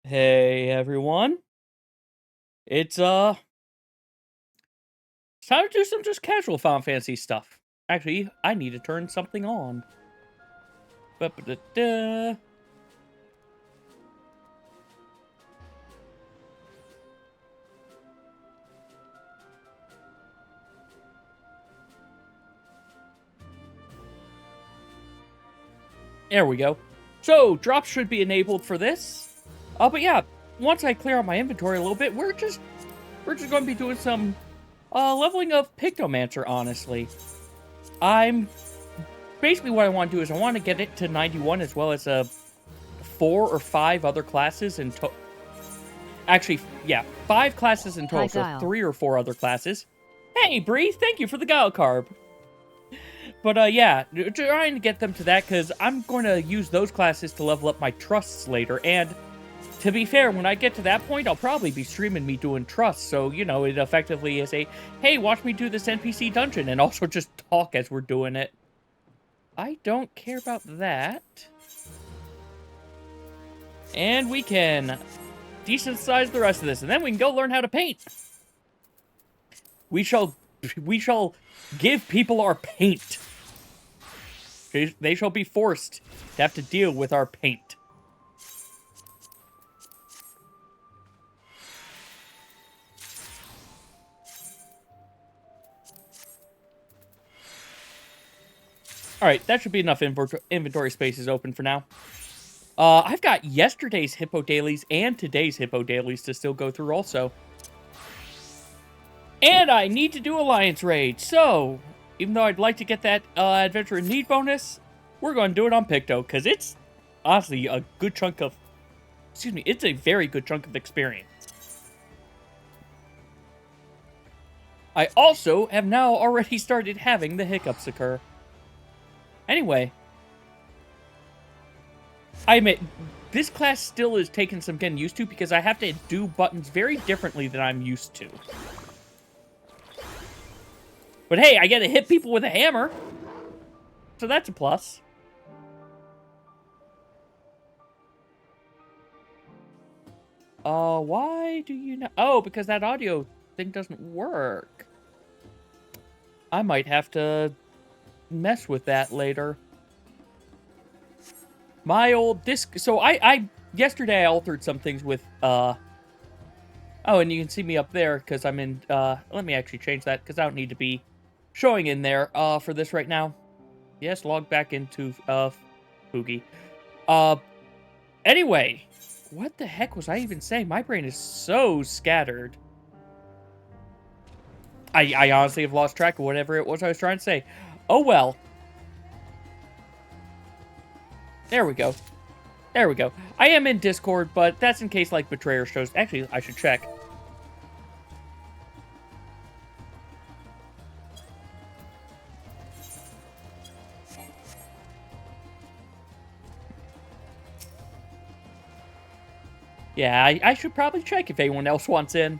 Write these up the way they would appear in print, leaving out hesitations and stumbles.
Hey everyone. It's it's time to do some just casual Final Fantasy stuff. Actually, I need to turn something on. Ba-ba-da-da. There we go. So, drops should be enabled for this. But yeah, once I clear out my inventory a little bit, we're just going to be doing some leveling of Pictomancer, honestly. I'm basically what I want to do is I want to get it to 91 as well as 4 or 5 other classes in total. Actually, yeah, 5 classes in total, so 3 or 4 other classes. Hey, Bree, thank you for the Guile Carb. But, yeah, trying to get them to that, because I'm going to use those classes to level up my trusts later, and to be fair, when I get to that point, I'll probably be streaming me doing trusts, so, you know, it effectively is a, hey, watch me do this NPC dungeon, and also just talk as we're doing it. I don't care about that. And we can decent size the rest of this, and then we can go learn how to paint. We shall give people our paint. They shall be forced to have to deal with our paint. Alright, that should be enough inventory spaces open for now. I've got yesterday's Hippo Dailies and today's Hippo Dailies to still go through also. And I need to do Alliance Raid, so even though I'd like to get that Adventure in Need bonus, we're going to do it on Picto, because it's honestly a good chunk of... Excuse me, it's a very good chunk of experience. I also have now already started having the hiccups occur. Anyway, I admit, this class still is taking some getting used to because I have to do buttons very differently than I'm used to. But hey, I get to hit people with a hammer, so that's a plus. Why do you not? Oh, because that audio thing doesn't work. I might have to mess with that later. My old disc. So I yesterday I altered some things with Oh, and you can see me up there because I'm in. Let me actually change that because I don't need to be showing in there for this right now. Yes, log back into Fugi. Anyway, what the heck was I even saying? My brain is so scattered. I honestly have lost track of whatever it was I was trying to say. Oh well. There we go. There we go. I am in Discord, but that's in case, like, Betrayer shows... Actually, I should check. Yeah, I should probably check if anyone else wants in.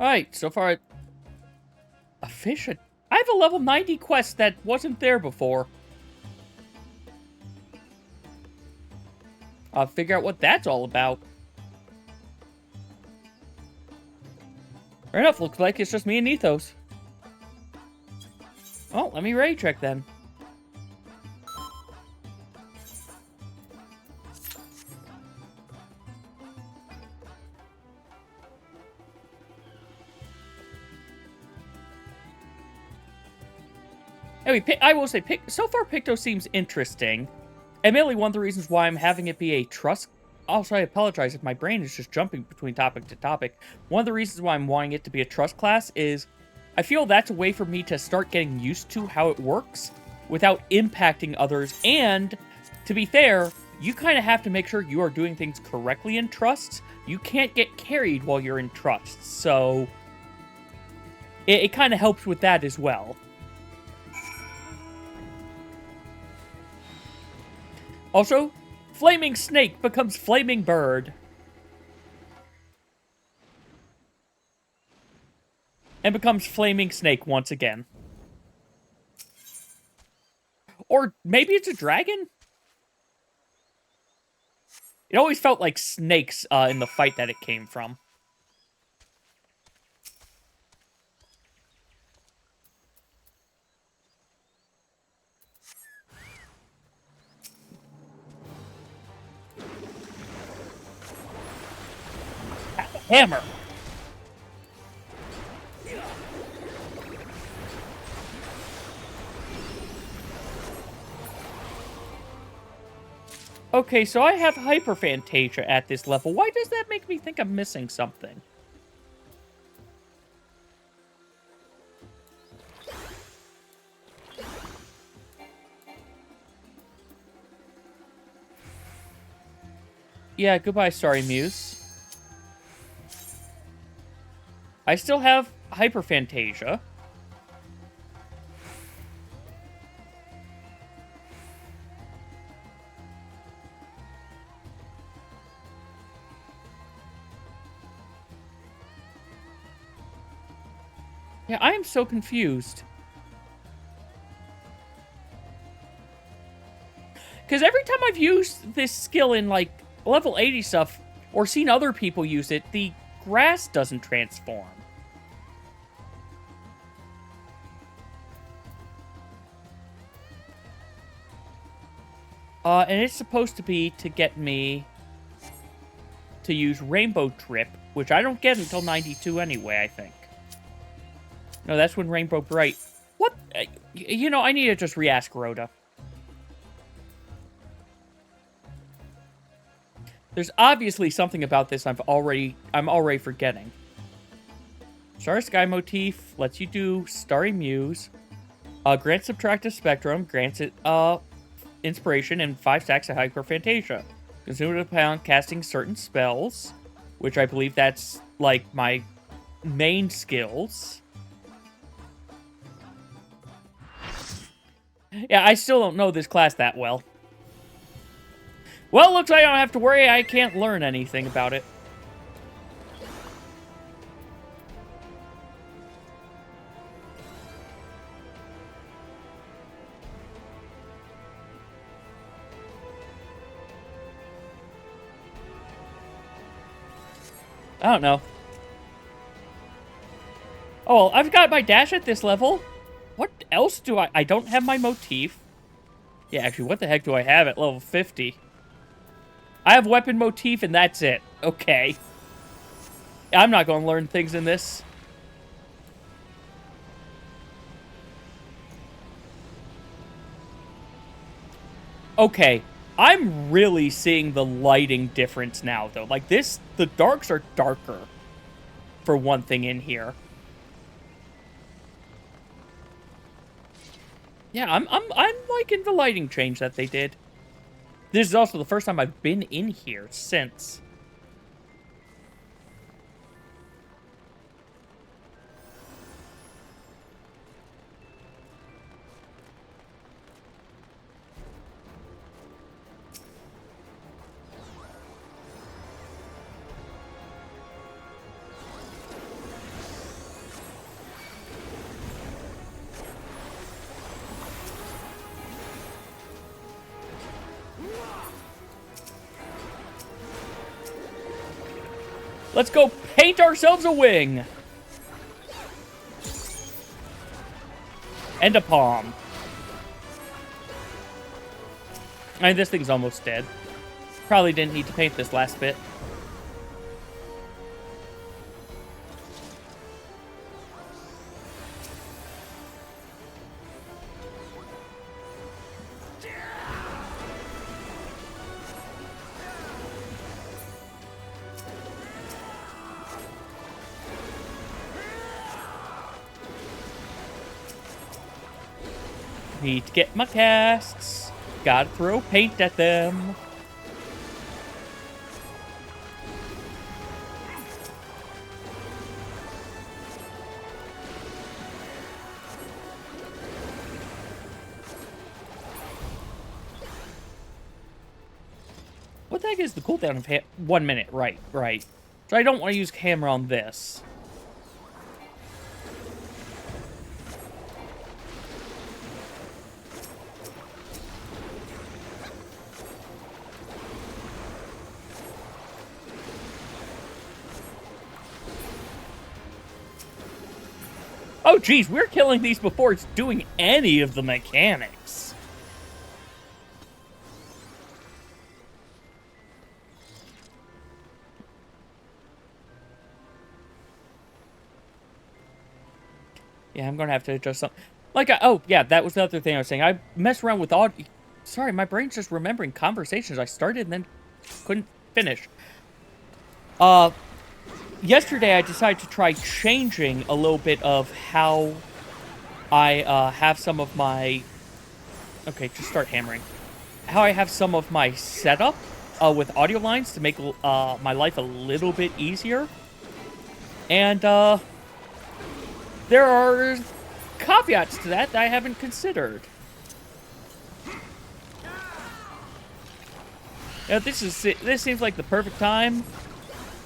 Alright, so far... A fish? I have a level 90 quest that wasn't there before. I'll figure out what that's all about. Fair enough, looks like it's just me and Ethos. Oh, let me raid check then. Anyway, I will say, so far Picto seems interesting. Admittedly, one of the reasons why I'm having it be a trust... Also, I apologize if my brain is just jumping between topic to topic. One of the reasons why I'm wanting it to be a trust class is I feel that's a way for me to start getting used to how it works without impacting others. And, to be fair, you kind of have to make sure you are doing things correctly in trusts. You can't get carried while you're in trusts, so... it kind of helps with that as well. Also, Flaming Snake becomes Flaming Bird. And becomes Flaming Snake once again. Or maybe it's a dragon? It always felt like snakes in the fight that it came from. Hammer! Okay, so I have Hyperphantasia at this level. Why does that make me think I'm missing something? Yeah, goodbye, sorry, Muse. I still have Hyperphantasia. Yeah, I am so confused. Because every time I've used this skill in, like, level 80 stuff, or seen other people use it, the grass doesn't transform. And it's supposed to be to get me to use Rainbow Trip, which I don't get until 92 anyway, I think. No, that's when Rainbow Bright... What? You know, I need to just re-ask Rhoda. There's obviously something about this I'm already forgetting. Star Sky motif lets you do Starry Muse. Grants Subtractive Spectrum, grants it Inspiration and 5 stacks of Hyperphantasia. Consume it upon casting certain spells, which I believe that's like my main skills. Yeah, I still don't know this class that well. Well, looks like I don't have to worry. I can't learn anything about it. I don't know. Oh, well, I've got my dash at this level. What else do I... I don't have my motif. Yeah, actually, what the heck do I have at level 50? I have weapon motif, and that's it. Okay. I'm not going to learn things in this. Okay. I'm really seeing the lighting difference now, though. Like, this... The darks are darker. For one thing in here. Yeah, I'm liking the lighting change that they did. This is also the first time I've been in here since. Let's go paint ourselves a wing. And a palm. I mean, this thing's almost dead. Probably didn't need to paint this last bit. Need to get my casts. Gotta throw paint at them. what the heck is the cooldown of 1 minute? Right, right. So I don't want to use hammer on this. Oh, geez, we're killing these before it's doing any of the mechanics. Yeah, I'm gonna have to adjust something. Like, oh, yeah, that was the other thing I was saying. I mess around with audio. Sorry, my brain's just remembering conversations I started and then couldn't finish. Yesterday I decided to try changing a little bit of how I have some of my... Okay, just start hammering. How I have some of my setup with audio lines to make my life a little bit easier. And there are caveats to that I haven't considered. Now, this seems like the perfect time.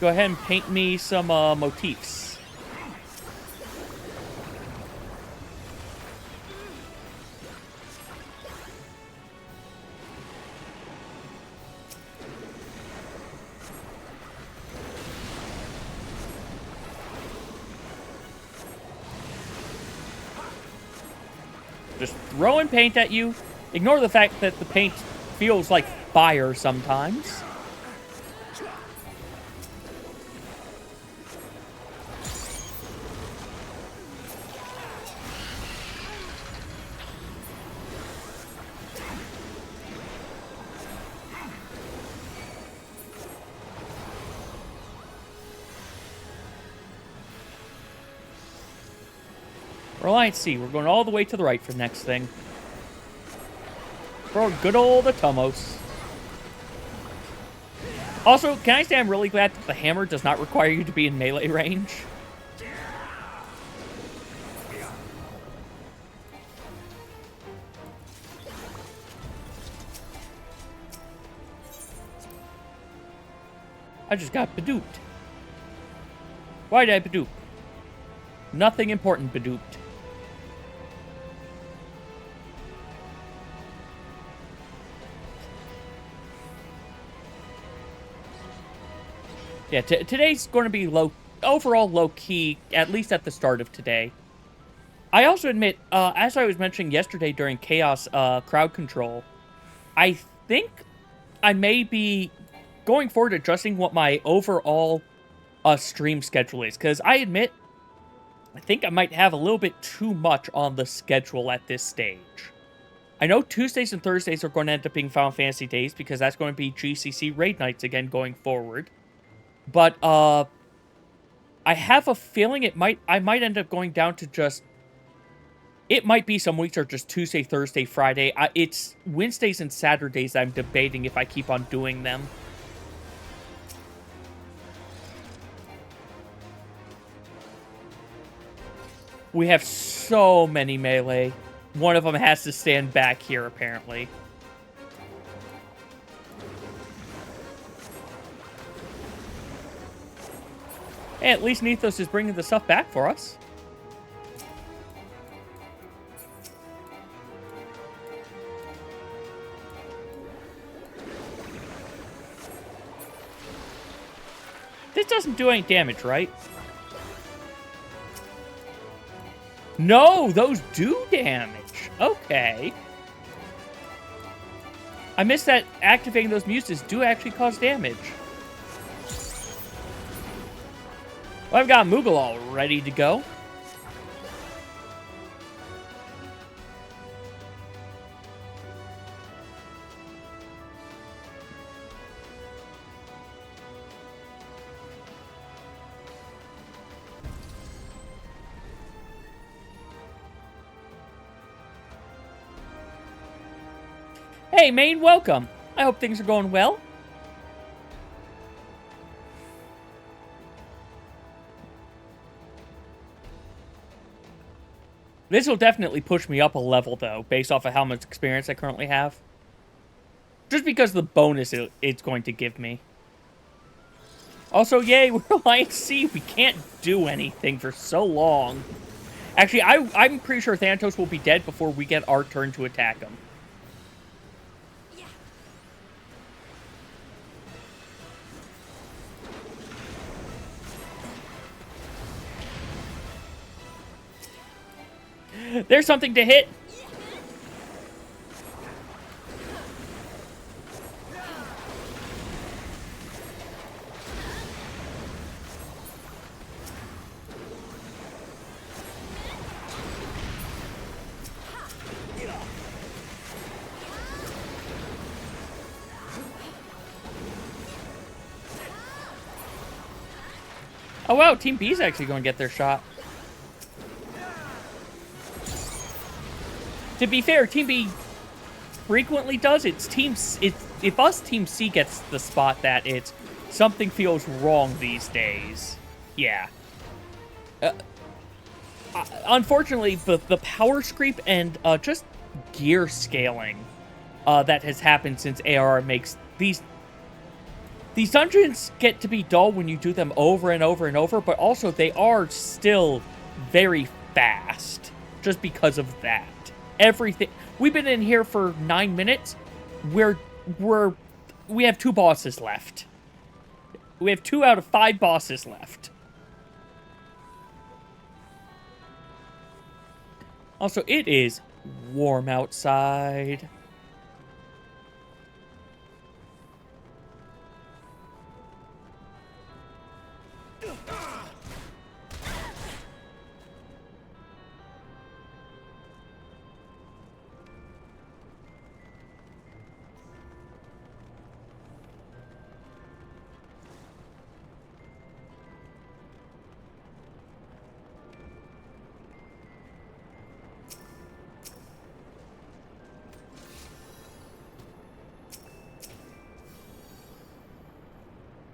Go ahead and paint me some motifs. Just throwing paint at you. Ignore the fact that the paint feels like fire sometimes. Reliance C, we're going all the way to the right for the next thing. For good old Atomos. Also, can I say I'm really glad that the hammer does not require you to be in melee range? I just got badooped. Why did I badoop? Nothing important badooped. Yeah, today's going to be overall low-key, at least at the start of today. I also admit, as I was mentioning yesterday during Chaos crowd control, I think I may be going forward adjusting what my overall stream schedule is. Because I admit, I think I might have a little bit too much on the schedule at this stage. I know Tuesdays and Thursdays are going to end up being Final Fantasy days because that's going to be GCC raid nights again going forward. But, I have a feeling I might end up going down to just... It might be some weeks are just Tuesday, Thursday, Friday. It's Wednesdays and Saturdays I'm debating if I keep on doing them. We have so many melee. One of them has to stand back here, apparently. Hey, at least Nethos is bringing the stuff back for us. This doesn't do any damage, right? No, those do damage. Okay. I missed that activating those muses do actually cause damage. Well, I've got Moogle all ready to go. Hey, Maine, welcome. I hope things are going well. This will definitely push me up a level, though, based off of how much experience I currently have. Just because the bonus it's going to give me. Also, yay, we're Alliance C. We can't do anything for so long. Actually, I'm pretty sure Thanatos will be dead before we get our turn to attack him. There's something to hit. Oh wow, Team B's actually going to get their shot. To be fair, Team B frequently does. If us Team C gets the spot that it's something feels wrong these days. Yeah. Unfortunately, the power creep and just gear scaling that has happened since ARR makes these dungeons get to be dull when you do them over and over and over, but also they are still very fast just because of that. Everything. We've been in here for 9 minutes. We have 2 bosses left. We have 2 out of 5 bosses left. Also, it is warm outside.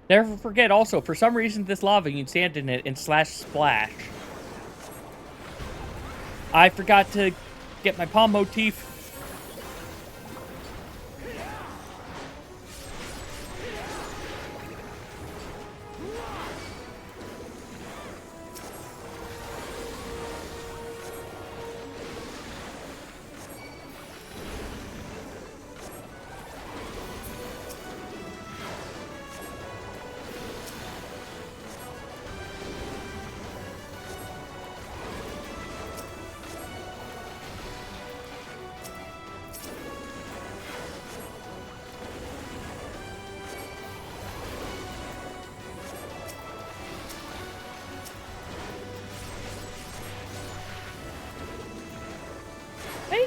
Never forget also, for some reason this lava, you can stand in it and slash splash. I forgot to get my palm motif.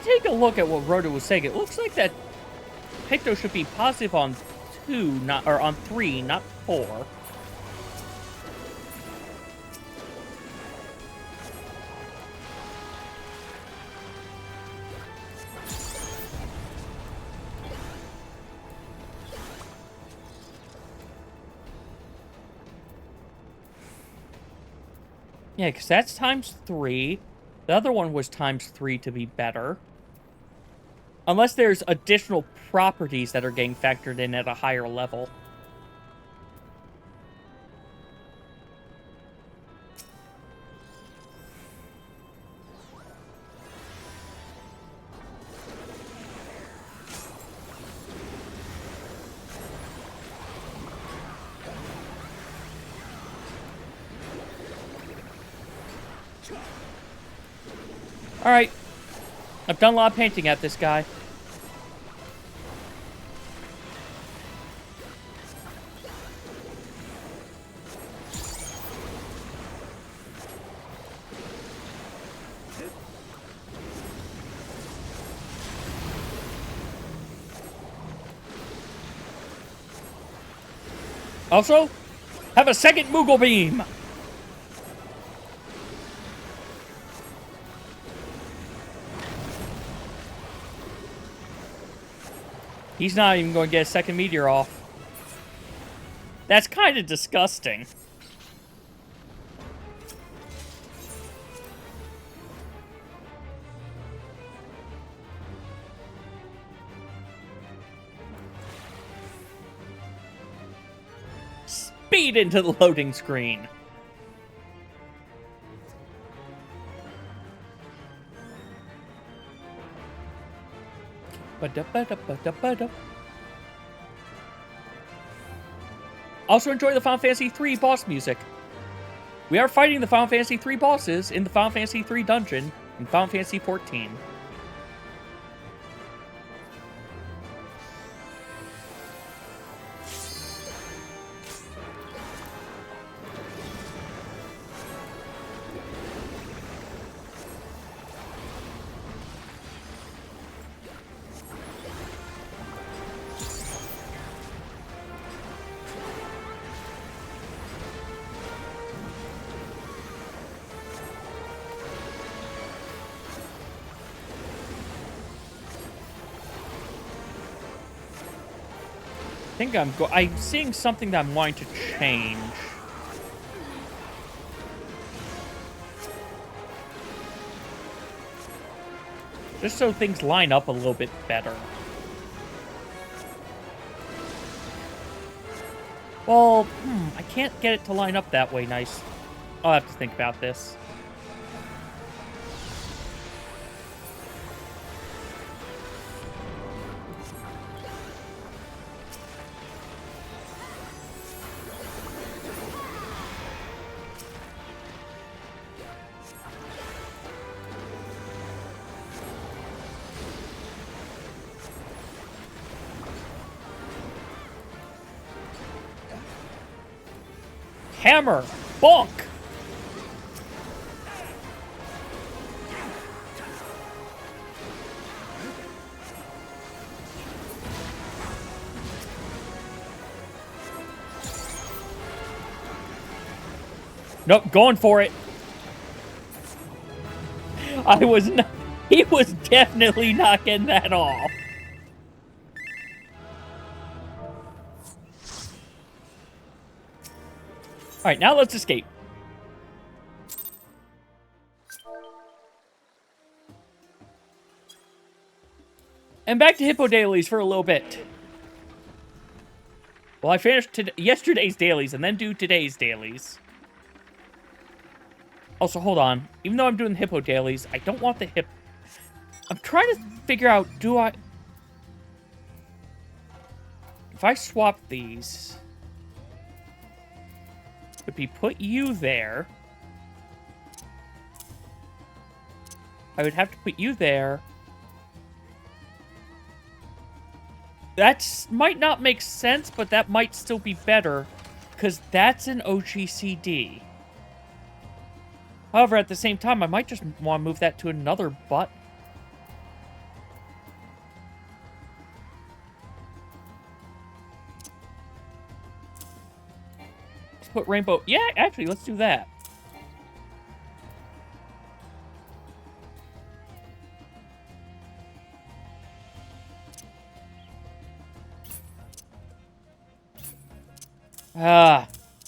Take a look at what Rhoda was saying. It looks like that Picto should be positive on 2, on 3, not 4. Yeah, because that's times 3. The other one was times 3 to be better. Unless there's additional properties that are getting factored in at a higher level. Alright. I've done a lot of painting at this guy. Also, have a second Moogle Beam! He's not even going to get a second meteor off. That's kind of disgusting. speed into the loading screen. Also enjoy the Final Fantasy III boss music. We are fighting the Final Fantasy III bosses in the Final Fantasy III dungeon in Final Fantasy XIV. I think I'm seeing something that I'm wanting to change. Just so things line up a little bit better. Well, I can't get it to line up that way nice. I'll have to think about this. Hammer! Bonk! Nope, going for it. I was not... He was definitely not getting that off. Alright, now let's escape. And back to Hippo Dailies for a little bit. Well, I finished yesterday's dailies and then do today's dailies. Also, hold on. Even though I'm doing Hippo Dailies, I don't want the hip... I'm trying to figure out, do I... If I swap these... Would be put you there. I would have to put you there. That might not make sense, but that might still be better. Because that's an OGCD. However, at the same time, I might just want to move that to another button. Put rainbow... Yeah, actually, let's do that.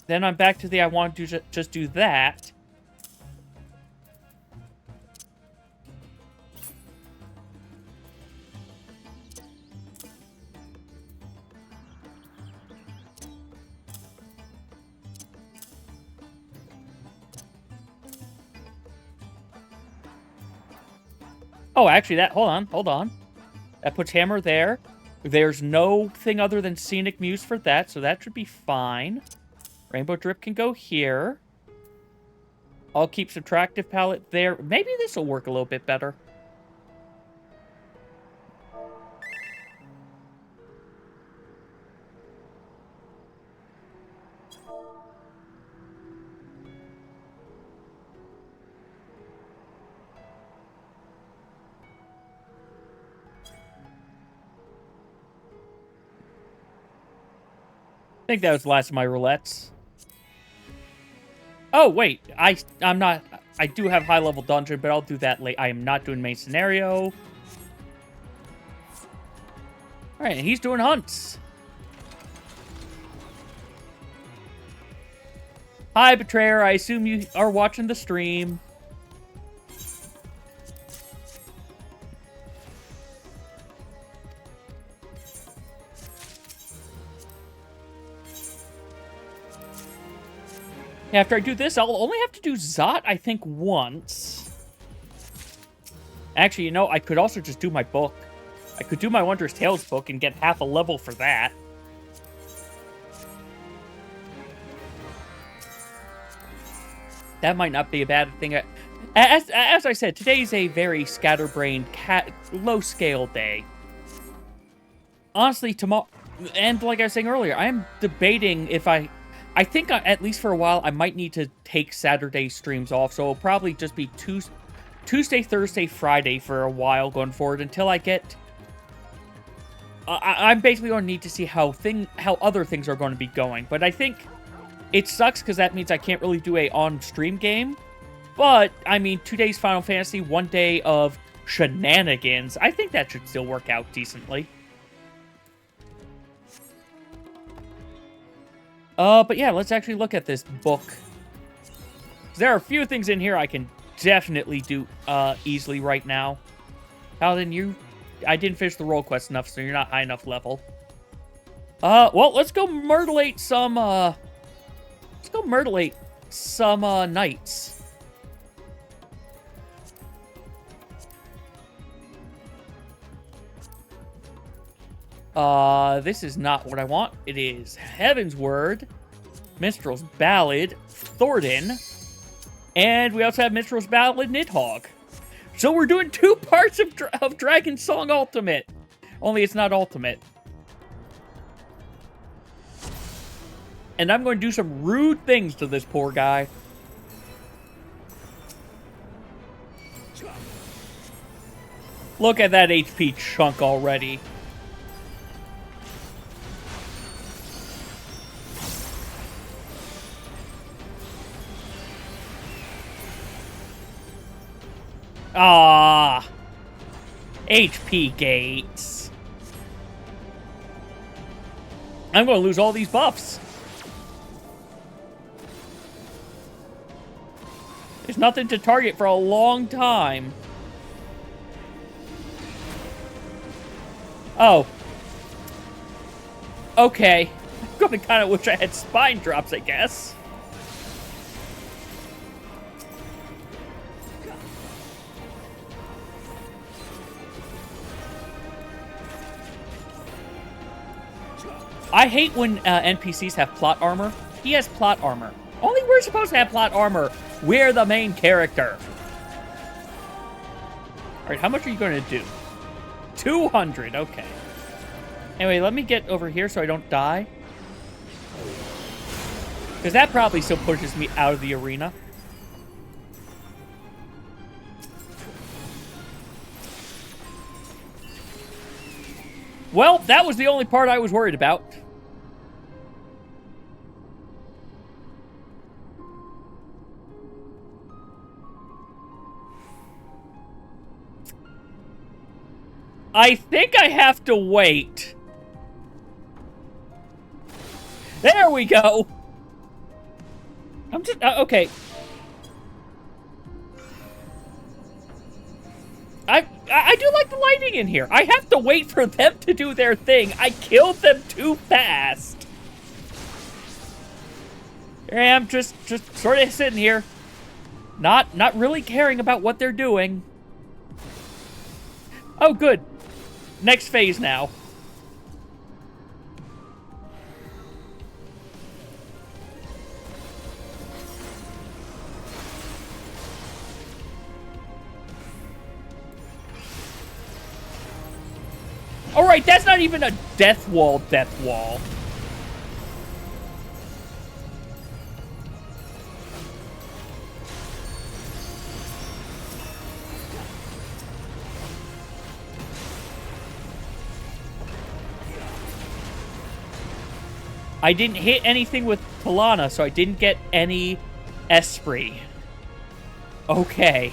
Then I'm back to the I want to just do that. Oh, actually, hold on. That puts hammer there. There's no thing other than Scenic Muse for that, so that should be fine. Rainbow Drip can go here. I'll keep Subtractive Palette there. Maybe this will work a little bit better. I think that was the last of my roulettes. Oh, wait. I'm not... I do have high-level dungeon, but I'll do that late. I am not doing main scenario. Alright, and he's doing hunts. Hi, Betrayer. I assume you are watching the stream. After I do this, I'll only have to do Zot, I think, once. Actually, you know, I could also just do my book. I could do my Wondrous Tales book and get half a level for that. That might not be a bad thing. As I said, today's a very scatterbrained, low-scale day. Honestly, tomorrow... And like I was saying earlier, I am debating if I think, at least for a while, I might need to take Saturday streams off. So it'll probably just be Tuesday, Thursday, Friday for a while going forward until I get... I'm basically going to need to see how other things are going to be going. But I think it sucks because that means I can't really do a on-stream game. But, I mean, 2 days Final Fantasy, 1 day of shenanigans. I think that should still work out decently. But yeah, let's actually look at this book. There are a few things in here I can definitely do easily right now. Paladin, I didn't finish the role quest enough, so you're not high enough level. Well, let's go murderate some, knights. This is not what I want. It is Heaven's Word, Minstrel's Ballad, Thornton, and we also have Minstrel's Ballad, Nidhogg. So we're doing 2 parts of Dragon Song Ultimate. Only it's not Ultimate. And I'm going to do some rude things to this poor guy. Look at that HP chunk already. Ah, HP gates. I'm going to lose all these buffs. There's nothing to target for a long time. Oh. Okay. I'm going to kind of wish I had spine drops, I guess. I hate when NPCs have plot armor. He has plot armor. Only we're supposed to have plot armor. We're the main character. Alright, how much are you going to do? 200, okay. Anyway, let me get over here so I don't die. Because that probably still pushes me out of the arena. Well, that was the only part I was worried about. I think I have to wait. There we go. I'm just... okay. I do like the lighting in here. I have to wait for them to do their thing. I killed them too fast. Here I am, just sort of sitting here. Not really caring about what they're doing. Oh, good. Next phase now. Alright, that's not even a death wall. I didn't hit anything with Pilana, so I didn't get any Esprit. Okay.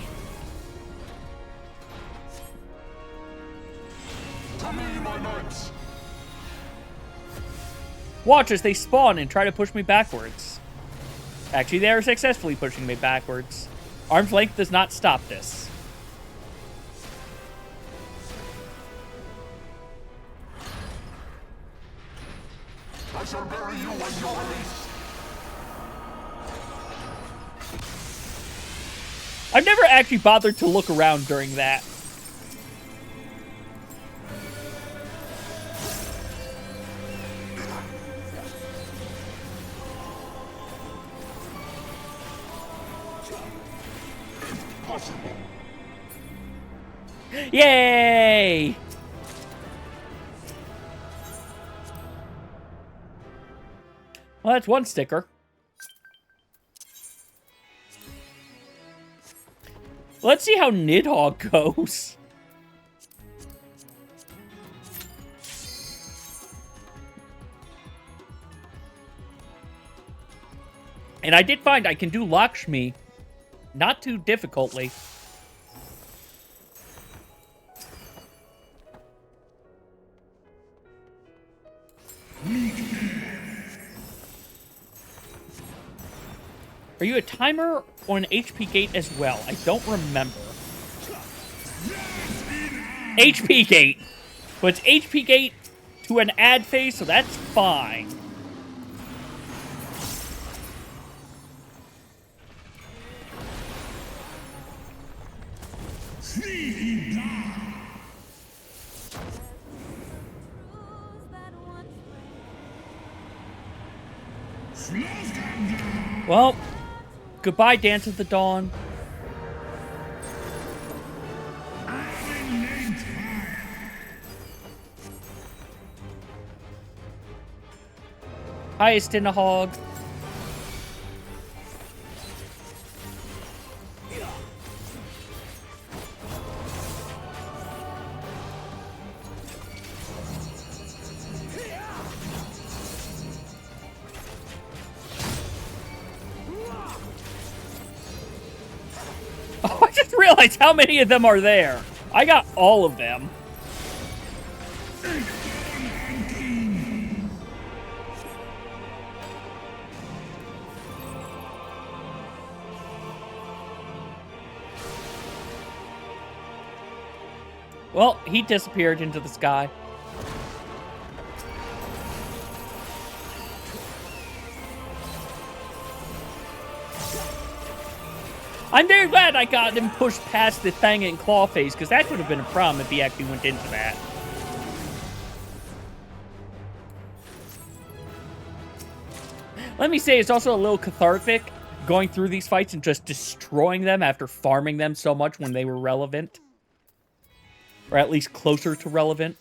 Watch as they spawn and try to push me backwards. Actually, they are successfully pushing me backwards. Arm's length does not stop this. I shall bury you when you're released. I've never actually bothered to look around during that. Yay! Well, that's one sticker. Let's see how Nidhogg goes. And I did find I can do Lakshmi not too difficultly. Are you a timer or an HP gate as well? I don't remember. HP gate. But it's HP gate to an ad phase, so that's fine. Well, goodbye, Dance of the Dawn. Highest in a hog. Oh, I just realized how many of them are there. I got all of them. Well, he disappeared into the sky. I'm very glad I got him pushed past the Fang and Claw phase, because that would have been a problem if he actually went into that. Let me say, it's also a little cathartic going through these fights and just destroying them after farming them so much when they were relevant. Or at least closer to relevant.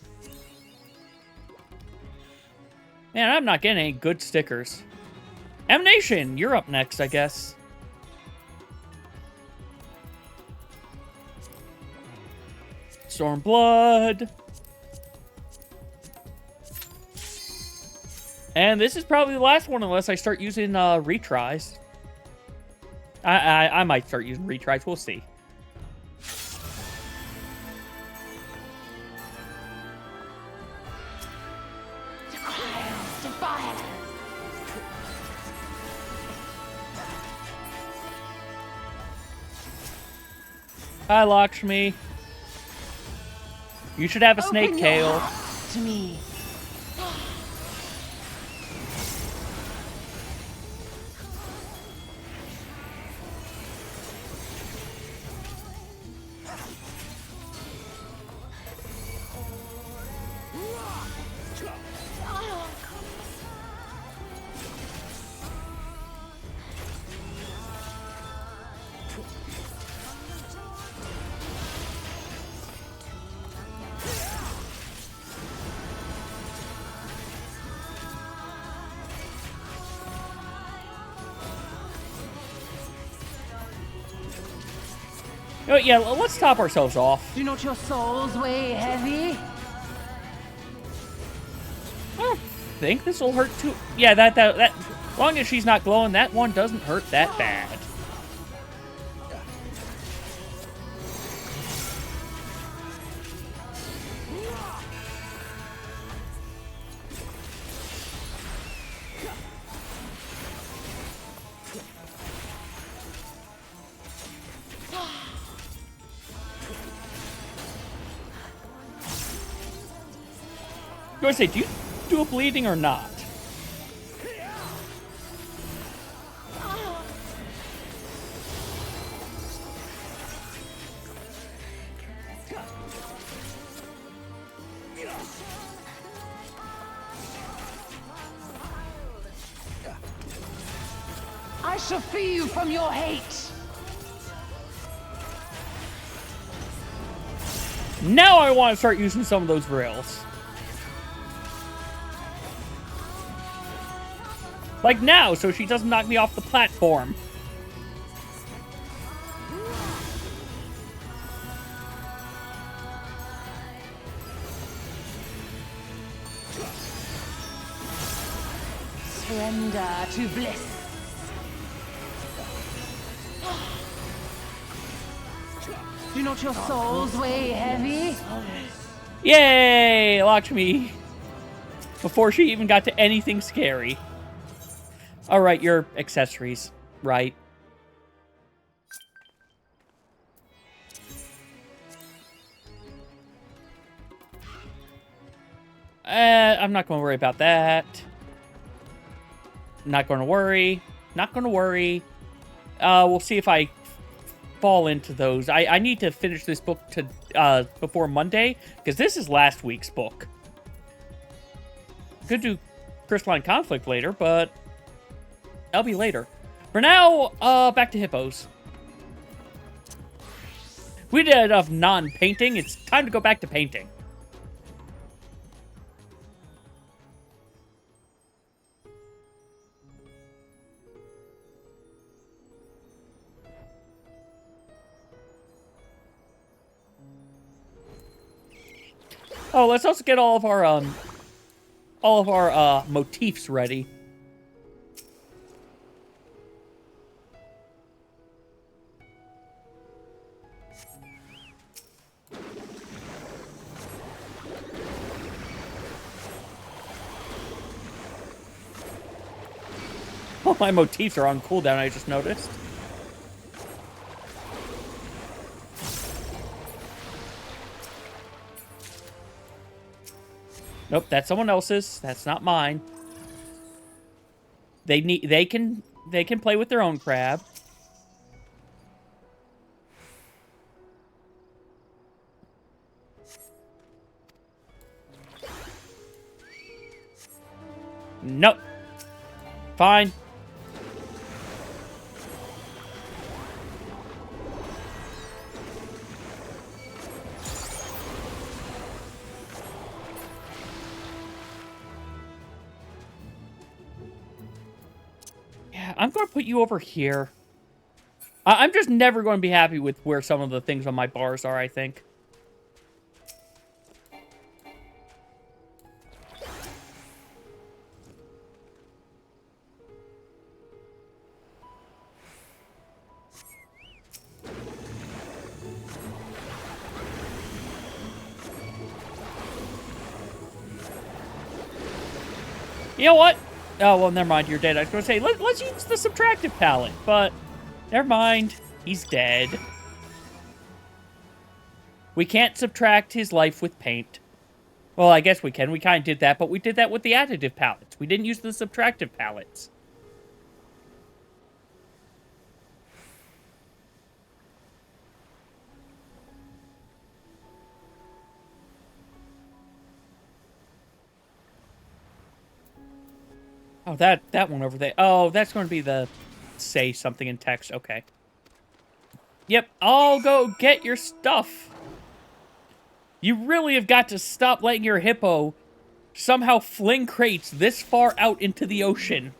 Man, I'm not getting any good stickers. Emanation, you're up next, I guess. Stormblood. And this is probably the last one unless I start using retries. I might start using retries. We'll see. Hi, Lakshmi. You should have a snake tail. To me. Oh, yeah, let's top ourselves off. Do not your souls weigh heavy? I don't think this will hurt too. Yeah, that as long as she's not glowing, that one doesn't hurt that bad. Do I say, do you do a bleeding or not? shall free you from your hate. Now I want to start using some of those rails. Like now, so she doesn't knock me off the platform. Surrender to bliss. Do not your souls weigh heavy? Yay! Lakshmi. Before she even got to anything scary. Alright, your accessories. Right. I'm not going to worry about that. Not going to worry. Not going to worry. We'll see if I fall into those. I need to finish this book to before Monday, because this is last week's book. Could do Crystalline Conflict later, but that'll be later. For now, back to hippos. We did enough non-painting. It's time to go back to painting. Oh, let's also get all of our motifs ready. Oh, my motifs are on cooldown, I just noticed. Nope, that's someone else's. That's not mine. They can play with their own crab. Nope. Fine. I'm going to put you over here. I'm just never going to be happy with where some of the things on my bars are, I think. You know what? Oh, well, never mind. You're dead. I was going to say, let's use the subtractive palette, but never mind. He's dead. We can't subtract his life with paint. Well, I guess we can. We kind of did that, but we did that with the additive palettes. We didn't use the subtractive palettes. Oh, that one over there. Oh, that's going to be the say something in text. Okay. Yep, I'll go get your stuff. You really have got to stop letting your hippo somehow fling crates this far out into the ocean.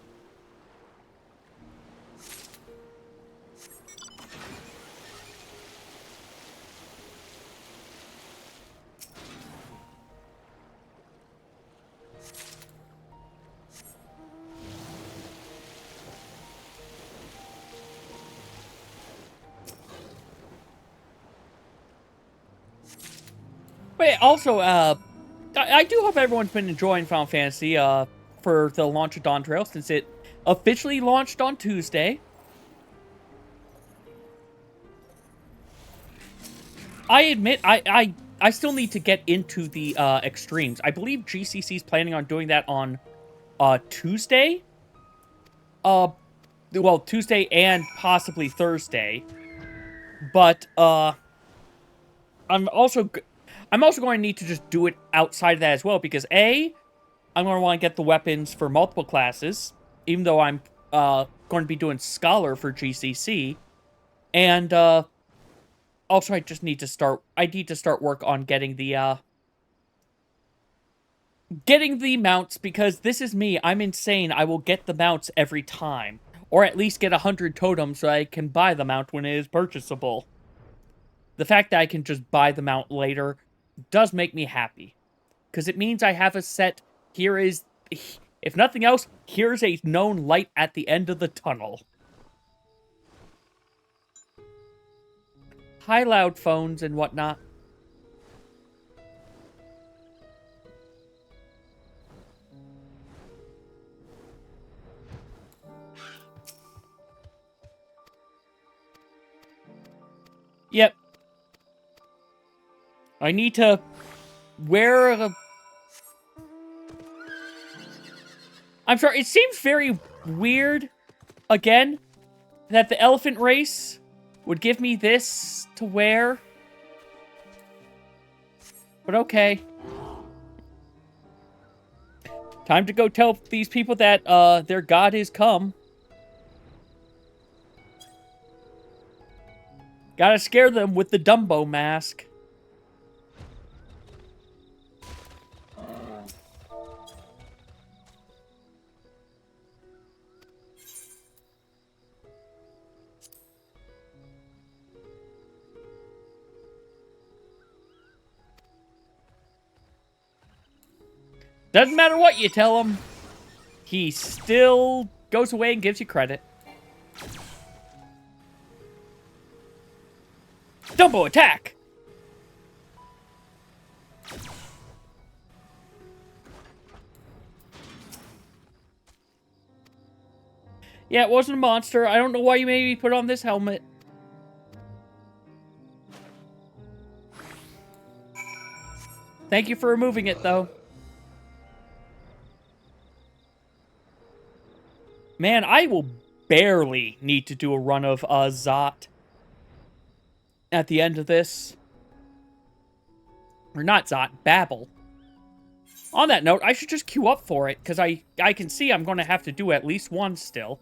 But also, I do hope everyone's been enjoying Final Fantasy for the launch of Dawn Trail, since it officially launched on Tuesday. I admit, I still need to get into the extremes. I believe GCC is planning on doing that on Tuesday. Well, Tuesday and possibly Thursday. But I'm also going to need to just do it outside of that as well, because I'm going to want to get the weapons for multiple classes, even though I'm going to be doing Scholar for GCC. And, also, I need to start work on getting the mounts, because this is me. I'm insane. I will get the mounts every time. Or at least get 100 totems so I can buy the mount when it is purchasable. The fact that I can just buy the mount later does make me happy. Because it means I have a set. Here is, if nothing else, here's a known light at the end of the tunnel. Hi, loud phones and whatnot. Yep. I need to wear a... I'm sorry, it seems very weird, again, that the elephant race would give me this to wear. But okay. Time to go tell these people that their god is come. Gotta scare them with the Dumbo mask. Doesn't matter what you tell him, he still goes away and gives you credit. Dumbo attack! Yeah, it wasn't a monster. I don't know why you made me put on this helmet. Thank you for removing it, though. Man, I will barely need to do a run of Zot at the end of this. Or not Zot, Babel. On that note, I should just queue up for it, because I can see I'm going to have to do at least one still.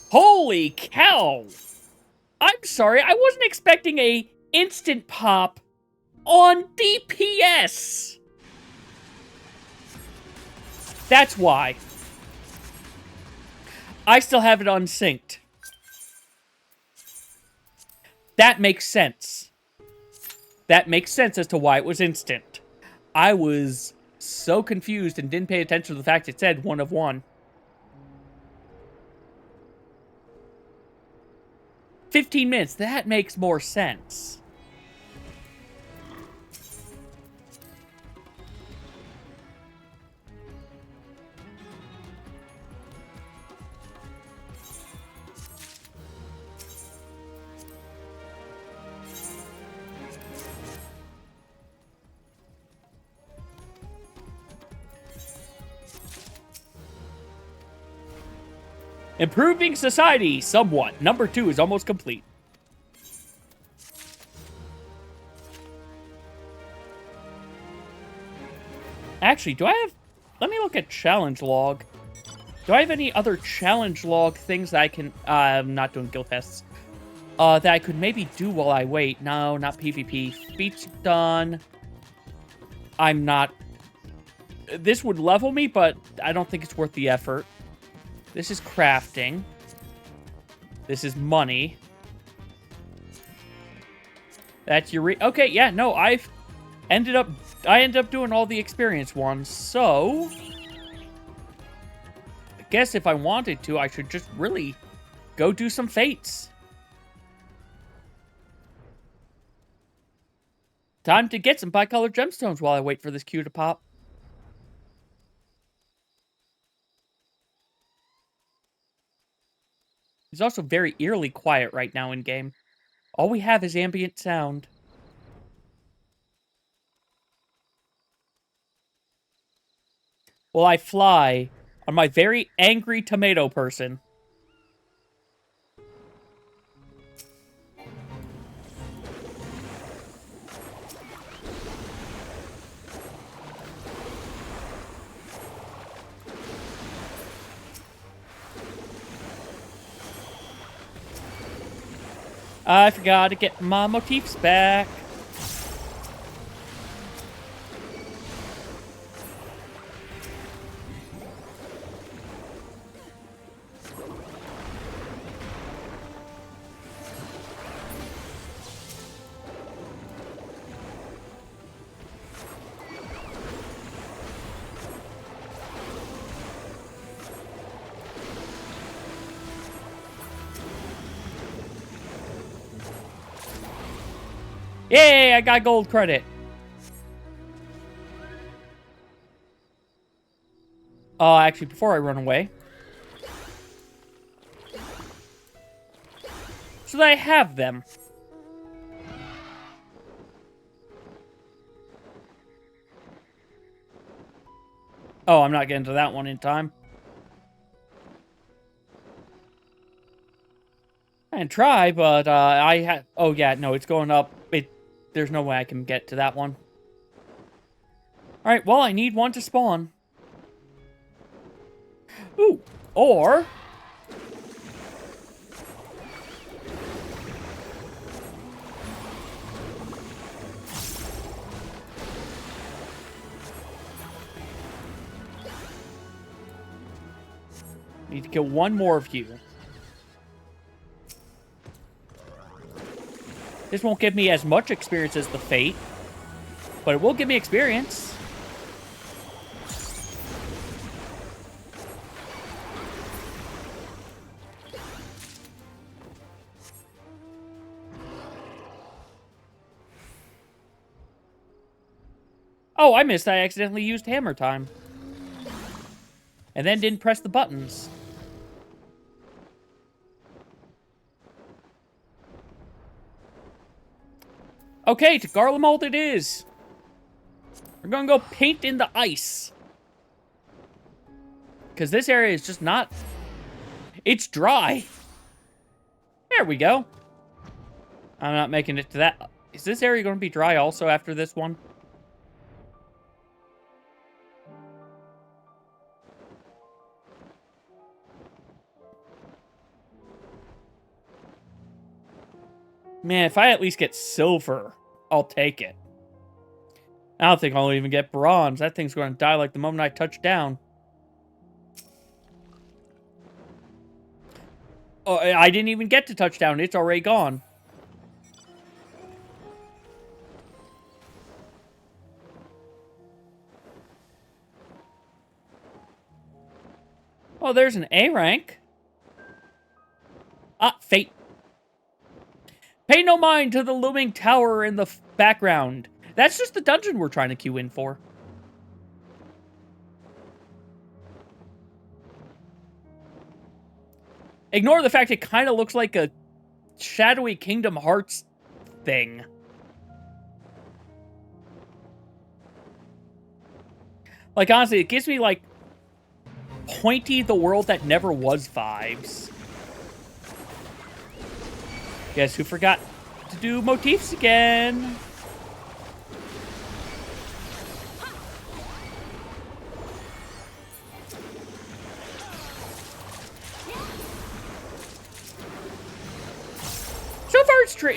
Holy cow! I'm sorry, I wasn't expecting a instant pop on DPS! That's why. I still have it unsynced. That makes sense. That makes sense as to why it was instant. I was so confused and didn't pay attention to the fact it said 1 of 1. 15 minutes, that makes more sense. Improving society, somewhat. Number 2 is almost complete. Actually, do I have... Let me look at challenge log. Do I have any other challenge log things that I can... I'm not doing guild tests. That I could maybe do while I wait. No, not PvP. Feats done. I'm not... This would level me, but I don't think it's worth the effort. This is crafting. This is money. That's your... Okay, yeah, no, I ended up doing all the experience ones, so... I guess if I wanted to, I should just really go do some fates. Time to get some bicolored gemstones while I wait for this queue to pop. It's also very eerily quiet right now in-game. All we have is ambient sound. While I fly on my very angry tomato person. I forgot to get my motifs back. Yay, I got gold credit. Actually, before I run away. So that I have them. Oh, I'm not getting to that one in time. I can try, but I had... Oh, yeah, no, it's going up. There's no way I can get to that one. Alright, well, I need one to spawn. Ooh, or... Need to kill one more of you. This won't give me as much experience as the Fate, but it will give me experience. Oh, I missed. I accidentally used hammer time. And then didn't press the buttons. Okay, to Garlemald it is. We're gonna go paint in the ice. Because this area is just not... It's dry. There we go. I'm not making it to that... Is this area going to be dry also after this one? Man, if I at least get silver, I'll take it. I don't think I'll even get bronze. That thing's going to die like the moment I touch down. Oh, I didn't even get to touchdown. It's already gone. Oh, there's an A rank. Ah, Fate. Pay no mind to the looming tower in the background. That's just the dungeon we're trying to queue in for. Ignore the fact it kind of looks like a shadowy Kingdom Hearts thing. Like, honestly, it gives me, like, Pointy the World That Never Was vibes. Guess who forgot to do motifs again?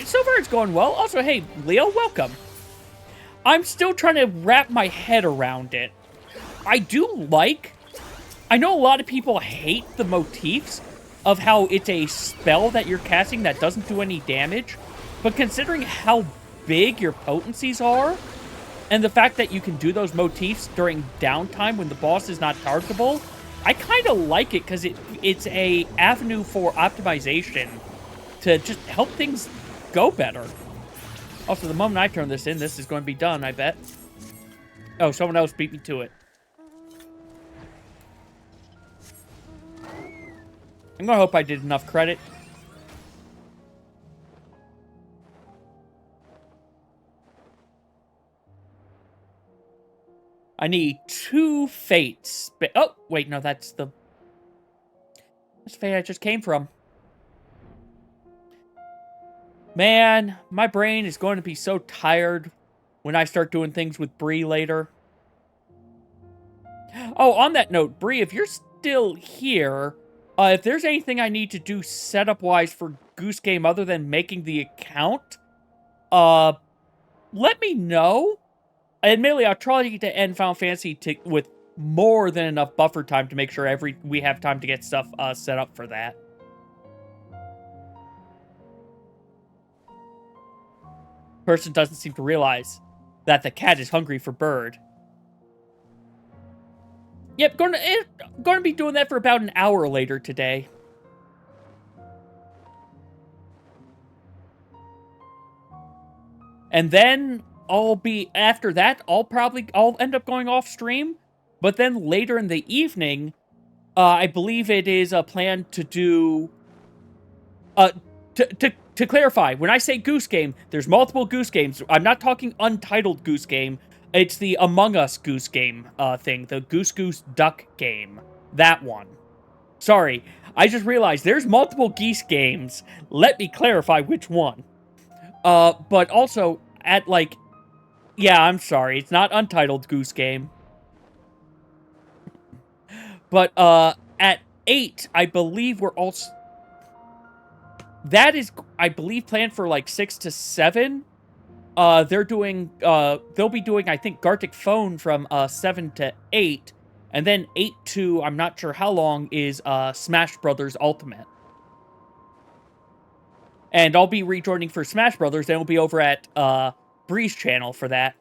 So far it's going well. Also, hey, Leo, welcome. I'm still trying to wrap my head around it. I know a lot of people hate the motifs of how it's a spell that you're casting that doesn't do any damage, but considering how big your potencies are, and the fact that you can do those motifs during downtime when the boss is not targetable, I kind of like it because it's a avenue for optimization to just help things go better. Also, the moment I turn this in, this is going to be done, I bet. Oh, someone else beat me to it. I'm gonna hope I did enough credit. I need 2 fates. Oh, wait, no, that's the fate I just came from. Man, my brain is going to be so tired when I start doing things with Bree later. Oh, on that note, Bree, if you're still here, if there's anything I need to do setup-wise for Goose Game other than making the account, let me know. Admittedly, I'll try to end Final Fantasy with more than enough buffer time to make sure we have time to get stuff set up for that. Person doesn't seem to realize that the cat is hungry for bird. Yep, going to be doing that for about an hour later today. And then after that, I'll end up going off stream. But then later in the evening, I believe it is a plan to do, to clarify, when I say Goose Game, there's multiple Goose Games. I'm not talking Untitled Goose Game. It's the Among Us Goose Game thing, the Goose Goose Duck game. That one. Sorry, I just realized there's multiple geese games. Let me clarify which one. But also, yeah, I'm sorry, it's not Untitled Goose Game. But, at 8, I believe we're also... That is, I believe, planned for, 6 to 7. They'll be doing, I think, Gartic Phone from, 7 to 8. And then 8 to, I'm not sure how long, is, Smash Brothers Ultimate. And I'll be rejoining for Smash Brothers, and we'll be over at, Bree's channel for that.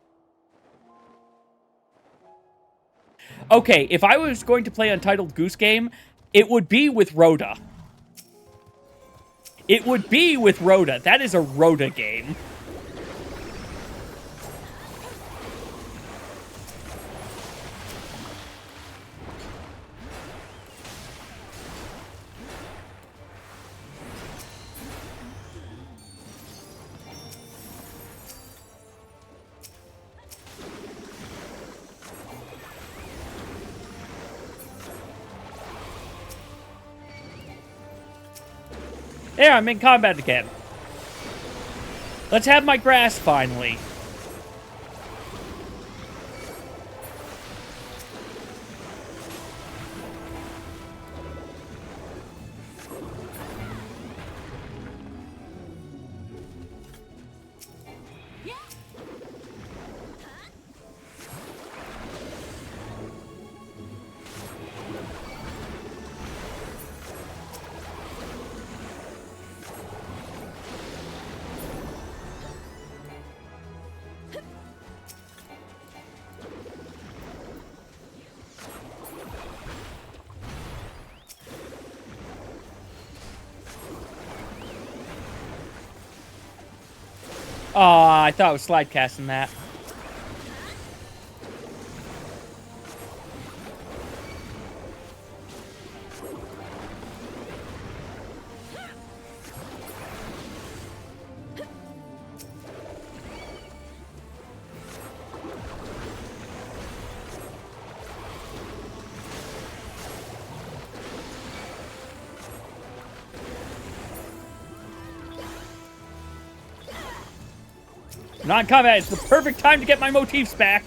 Okay, if I was going to play Untitled Goose Game, it would be with Rhoda. It would be with Rhoda. That is a Rhoda game. There, I'm in combat again. Let's have my grass finally. I thought I was slide casting that. Non-combat is the perfect time to get my motifs back.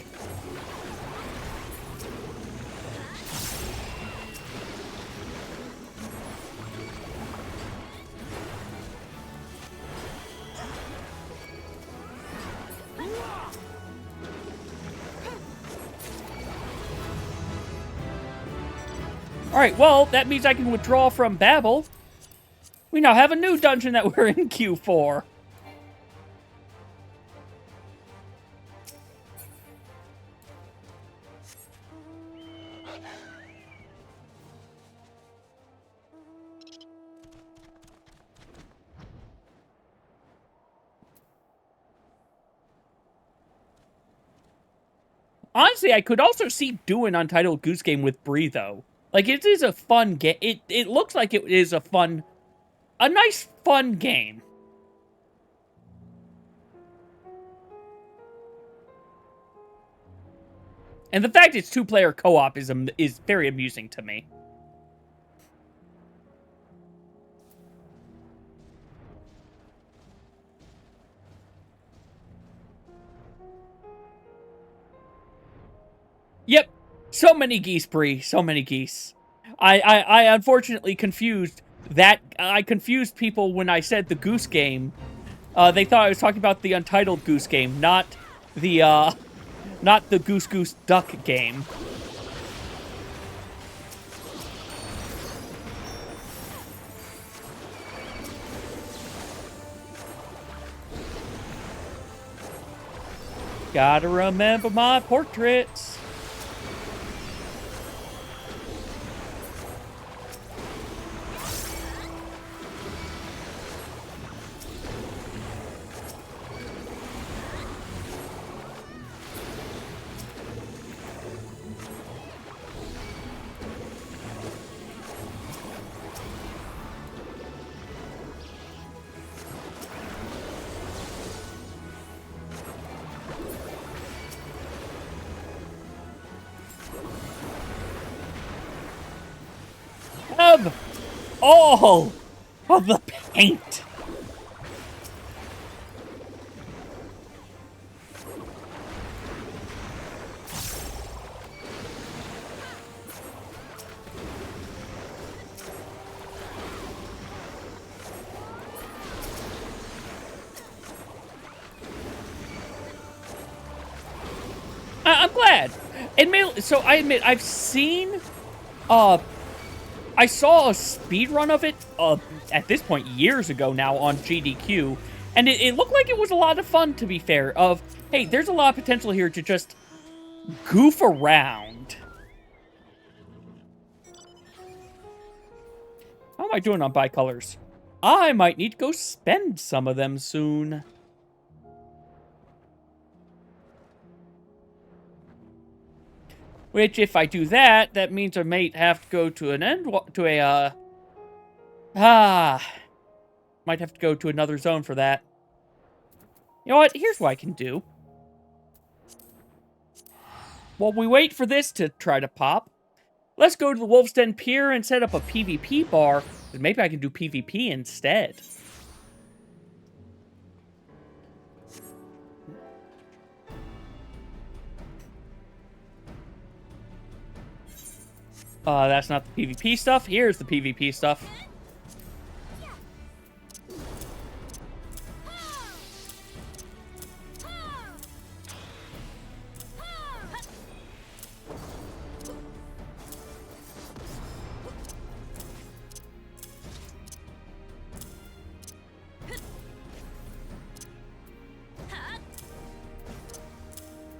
Alright, well, that means I can withdraw from Babel. We now have a new dungeon that we're in queue for. Honestly, I could also see doing Untitled Goose Game with Bree, though. Like, it is a fun game. It looks like it is a nice, fun game. And the fact it's two-player co-op is very amusing to me. Yep. So many geese, Bree. So many geese. I unfortunately confused that I confused people when I said the Goose Game. They thought I was talking about the Untitled Goose Game, not the Goose Goose Duck game. Gotta remember my portraits. Of all of the paint. I'm glad. So I admit, I've seen, I saw a speed run of it, at this point, years ago now on GDQ, and it looked like it was a lot of fun, to be fair, hey, there's a lot of potential here to just goof around. How am I doing on bicolors? I might need to go spend some of them soon. Which, if I do that, that means I might have to go to might have to go to another zone for that. You know what? Here's what I can do. While we wait for this to try to pop, let's go to the Wolf's Den Pier and set up a PvP bar. Maybe I can do PvP instead. That's not the PvP stuff. Here's the PvP stuff.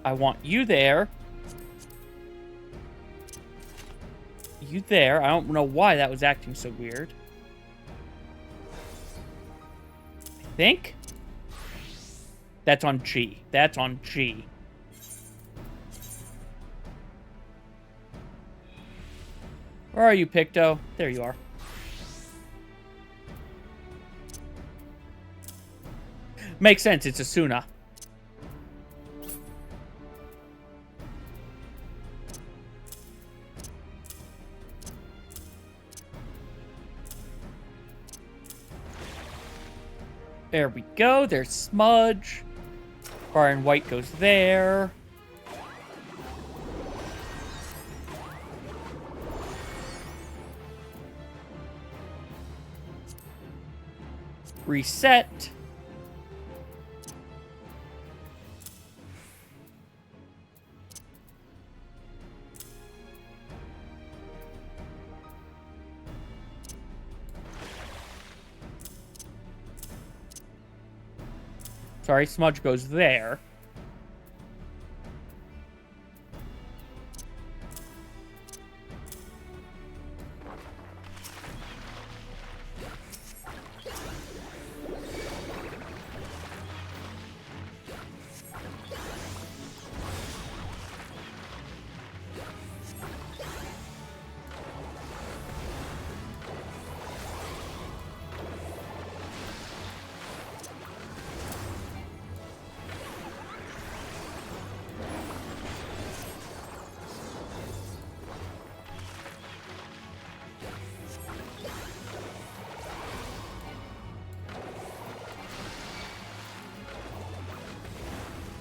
I want you there. You there. I don't know why that was acting so weird. I think that's on G. That's on G. Where are you, Picto? There you are. Makes sense. It's Asuna. There we go. There's Smudge. Bar and White goes there. Reset. Sorry, Smudge goes there.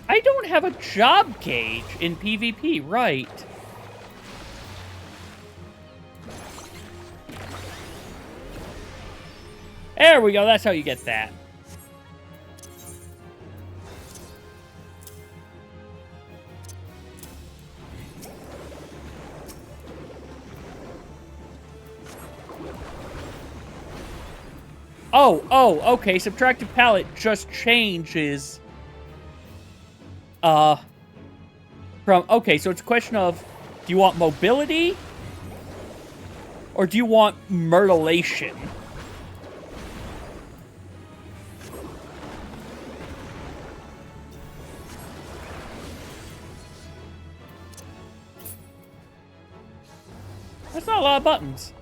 I don't have a job gauge in PvP, right? There we go. That's how you get that. Oh, okay. Subtractive palette just changes. Okay, so it's a question of, do you want mobility? Or do you want myrtleation? That's not a lot of buttons.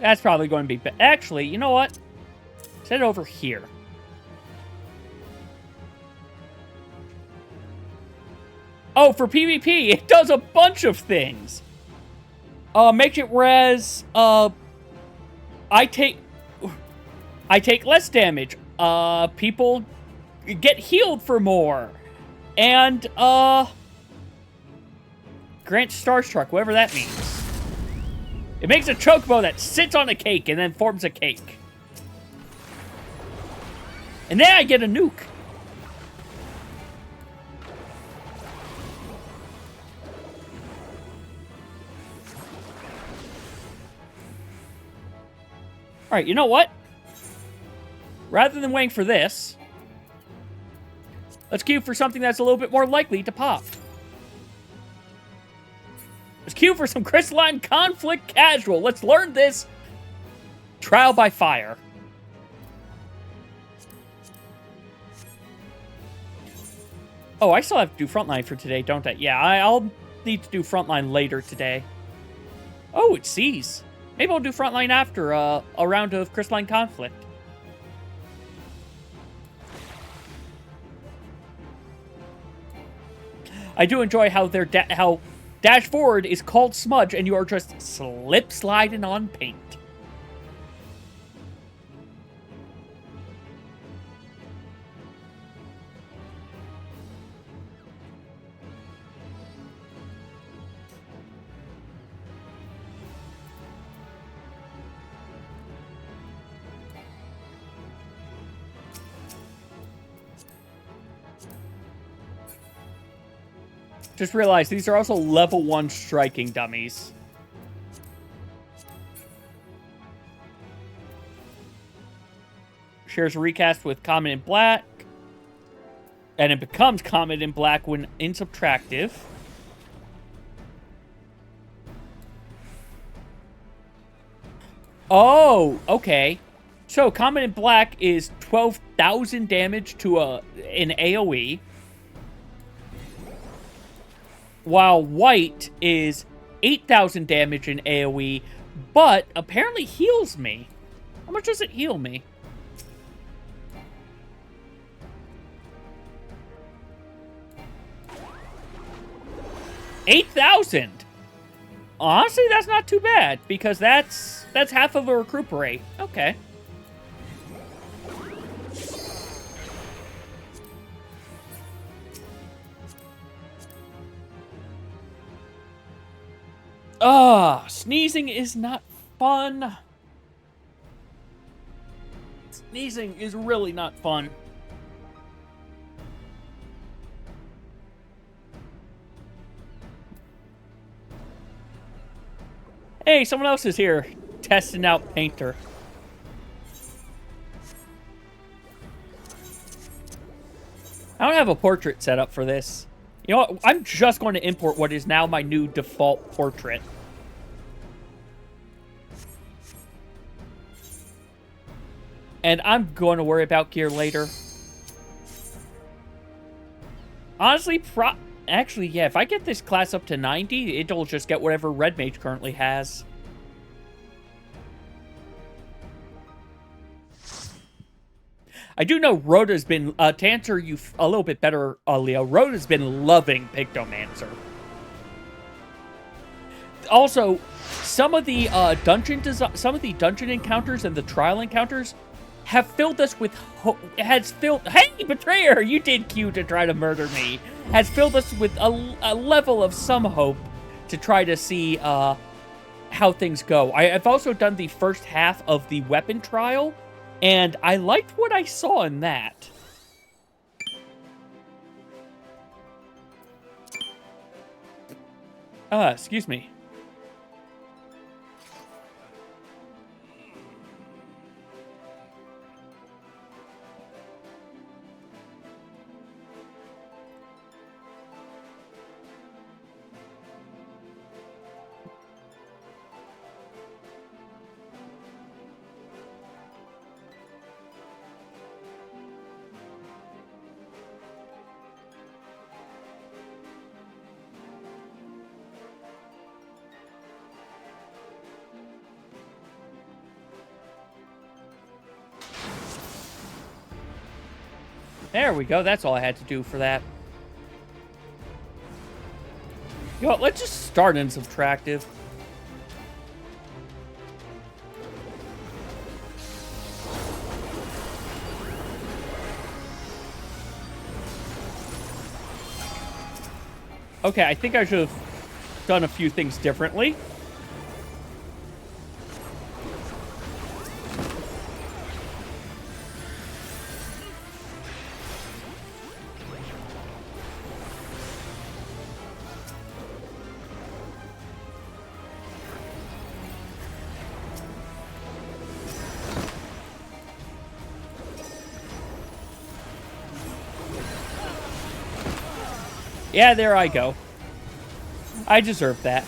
That's probably going to be... Actually, you know what? Set it over here. Oh, for PvP, it does a bunch of things. Makes it whereas, I take less damage. People get healed for more. And, grant Starstruck, whatever that means. It makes a chocobo that sits on a cake and then forms a cake. And then I get a nuke. Alright, you know what? Rather than waiting for this, let's queue for something that's a little bit more likely to pop. Let's queue for some Crystalline Conflict Casual. Let's learn this. Trial by fire. Oh, I still have to do Frontline for today, don't I? Yeah, I'll need to do Frontline later today. Oh, it sees. Maybe I'll do Frontline after a round of Crystalline Conflict. I do enjoy how how dash forward is called smudge and you are just slip sliding on paint. Just realized these are also level 1 striking dummies. Shares a recast with Common in Black. And it becomes Common in Black when in subtractive. Oh, okay. So Common in Black is 12,000 damage to an AoE. While white is 8,000 damage in AoE, but apparently heals me. How much does it heal me? 8,000! Honestly, that's not too bad, because that's half of a recuperate. Okay. Sneezing is not fun. Sneezing is really not fun. Hey, someone else is here testing out Painter. I don't have a portrait set up for this. You know what? I'm just going to import what is now my new default portrait. And I'm going to worry about gear later. Honestly, actually, yeah, if I get this class up to 90, it'll just get whatever Red Mage currently has. I do know Rhoda's been, to answer you a little bit better, Leo, Rhoda's been loving Pictomancer. Also, some of the dungeon encounters and the trial encounters have filled us with hope. Hey, betrayer, you did cue to try to murder me. Has filled us with a level of some hope to try to see how things go. I've also done the first half of the weapon trial, and I liked what I saw in that. Excuse me. There we go. That's all I had to do for that. You know what? Let's just start in subtractive. Okay, I think I should have done a few things differently. Yeah, there I go. I deserve that.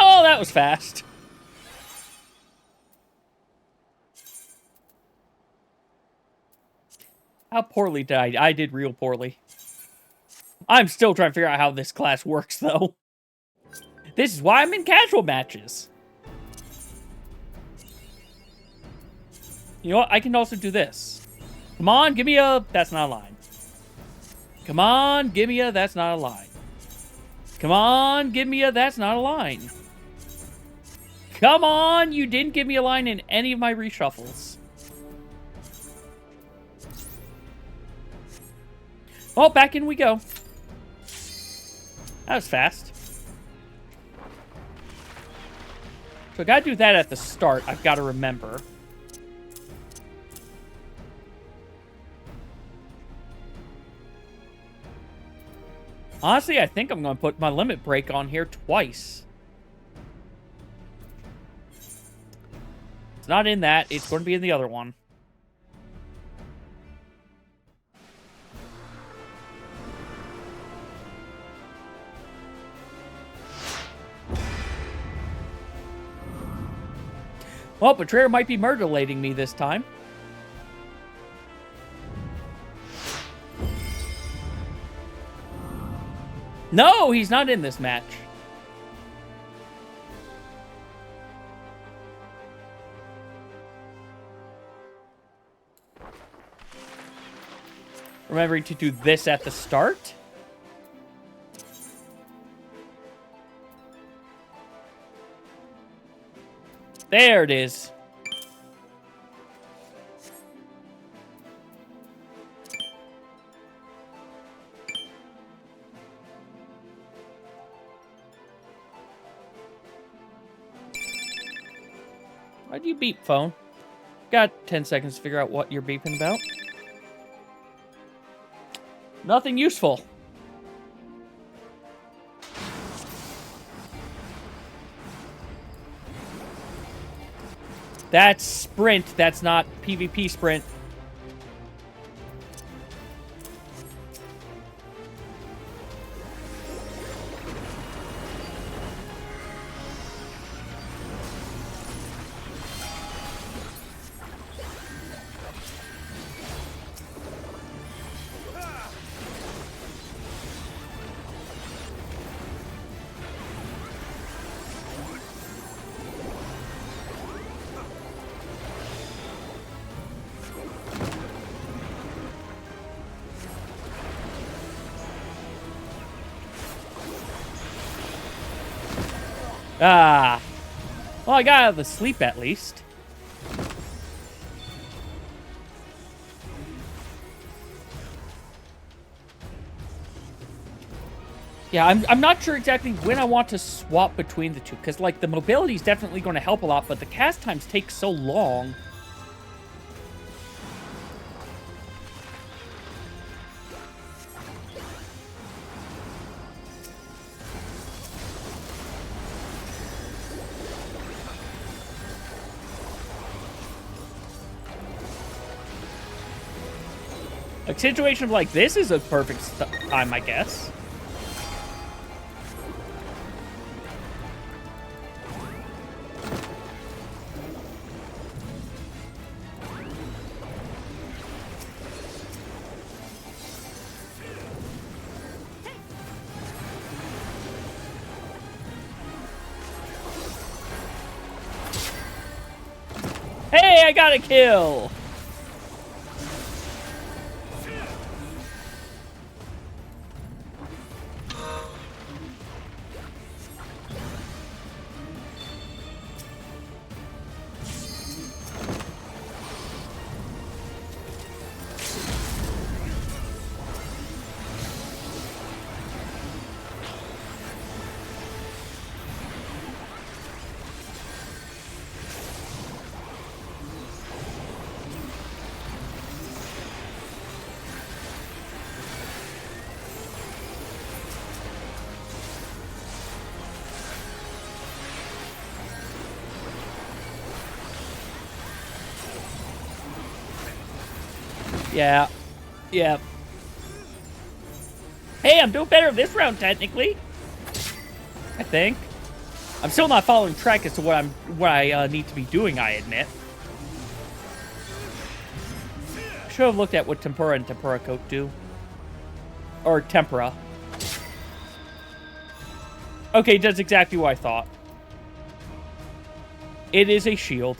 Oh, that was fast. How poorly did I did real poorly. I'm still trying to figure out how this class works, though. This is why I'm in casual matches. You know what? I can also do this. Come on, give me a... That's not a line. Come on, give me a... That's not a line. Come on, give me a... That's not a line. Come on, you didn't give me a line in any of my reshuffles. Well, back in we go. That was fast. So I gotta do that at the start, I've got to remember. Honestly, I think I'm going to put my limit break on here twice. It's not in that. It's going to be in the other one. Well, Betrayer might be murder-lating me this time. No, he's not in this match. Remembering to do this at the start. There it is. Why'd you beep, phone? Got 10 seconds to figure out what you're beeping about. Nothing useful. That's sprint. That's not PvP sprint. Ah. Well, I got out of the sleep at least. Yeah, I'm not sure exactly when I want to swap between the two, because, like, the mobility is definitely going to help a lot, but the cast times take so long. A situation like this is a perfect time, I guess. Hey, I got a kill! Yeah. Yeah. Hey, I'm doing better this round, technically. I think. I'm still not following track as to what I need to be doing, I admit. Should have looked at what Tempura and Tempura Coat do. Or Tempura. Okay, that's exactly what I thought. It is a shield.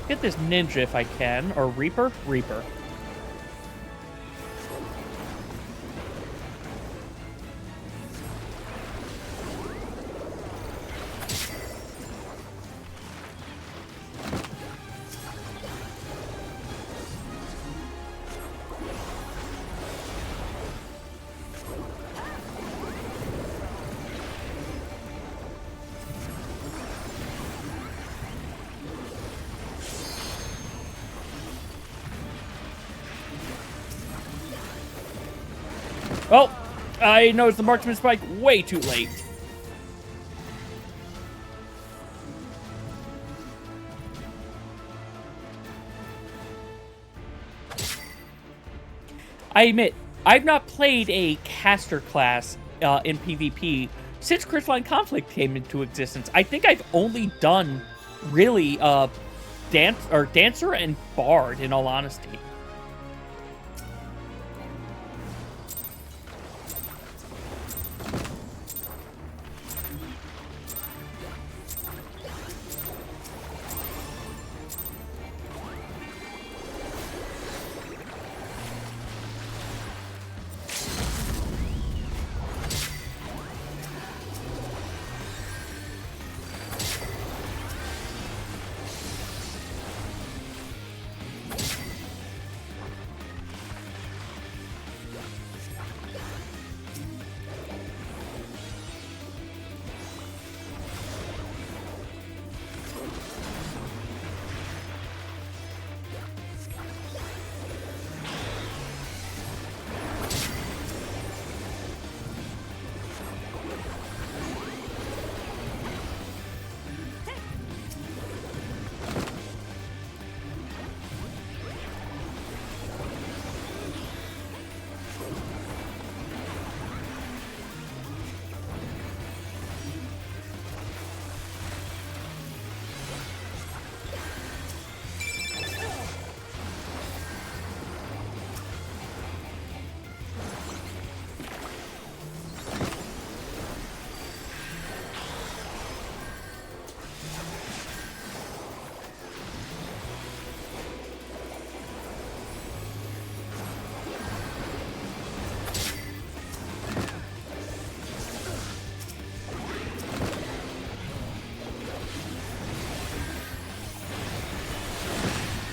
Get this ninja if I can. Or Reaper? Reaper. Well, I noticed the marksman spike way too late. I admit, I've not played a caster class in PvP since Crystalline Conflict came into existence. I think I've only done, really, Dancer and Bard, in all honesty.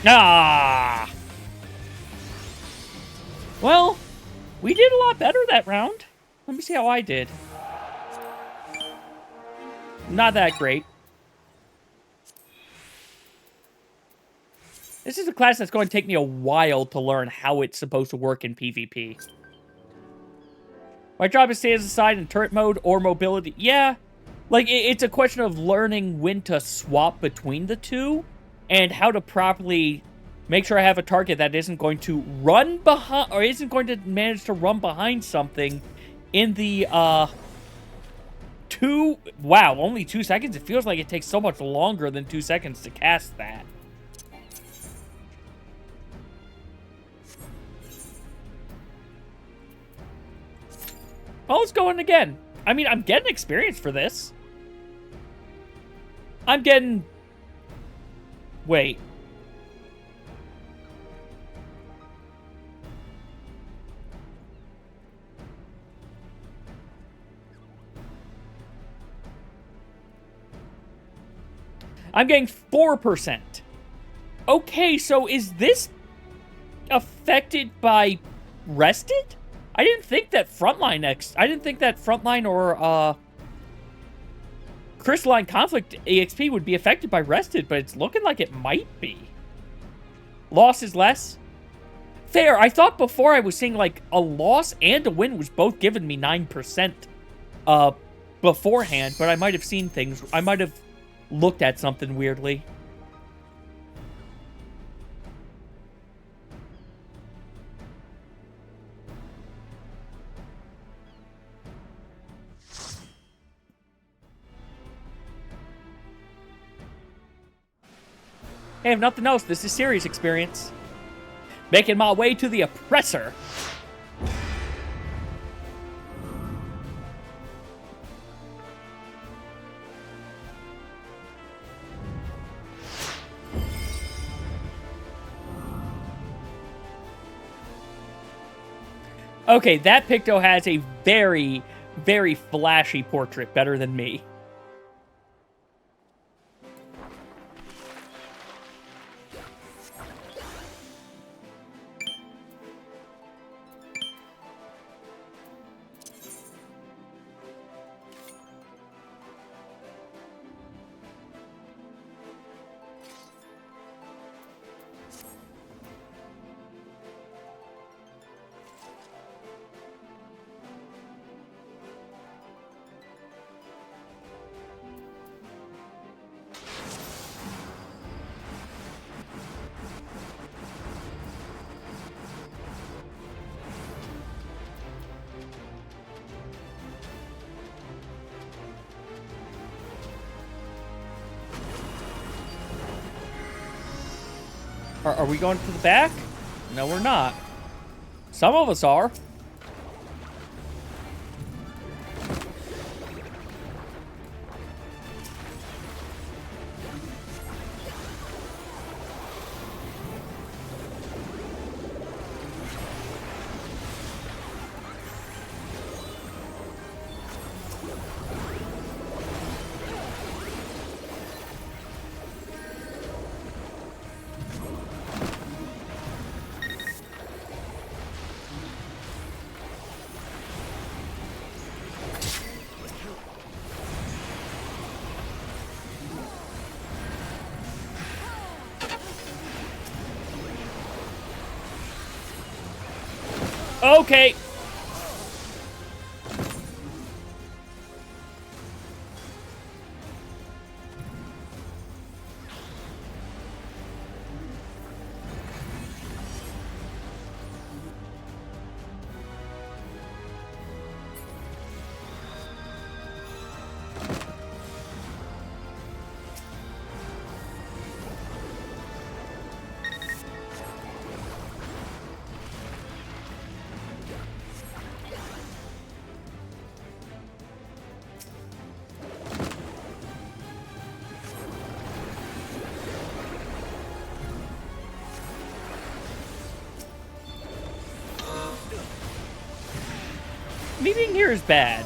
Ah! Well, we did a lot better that round. Let me see how I did. Not that great. This is a class that's going to take me a while to learn how it's supposed to work in PvP. My job is to stay as a side in turret mode or mobility. Yeah, like, it's a question of learning when to swap between the two and how to properly make sure I have a target that isn't going to run behind, or isn't going to manage to run behind something in the, wow, only 2 seconds? It feels like it takes so much longer than 2 seconds to cast that. Well, let's go in again. I mean, I'm getting experience for this. I'm getting... Wait. I'm getting 4%. Okay, so is this affected by rested? I didn't think that frontline or crystalline conflict EXP would be affected by rested, but it's looking like it might be. Loss is less. Fair. I thought before I was seeing like a loss and a win was both giving me 9% beforehand, but I might have seen things. I might have looked at something weirdly. Hey, if nothing else, this is serious experience. Making my way to the oppressor. Okay, that Picto has a very, very flashy portrait, better than me. Are we going to the back? No, we're not. Some of us are. Okay. Me being here is bad.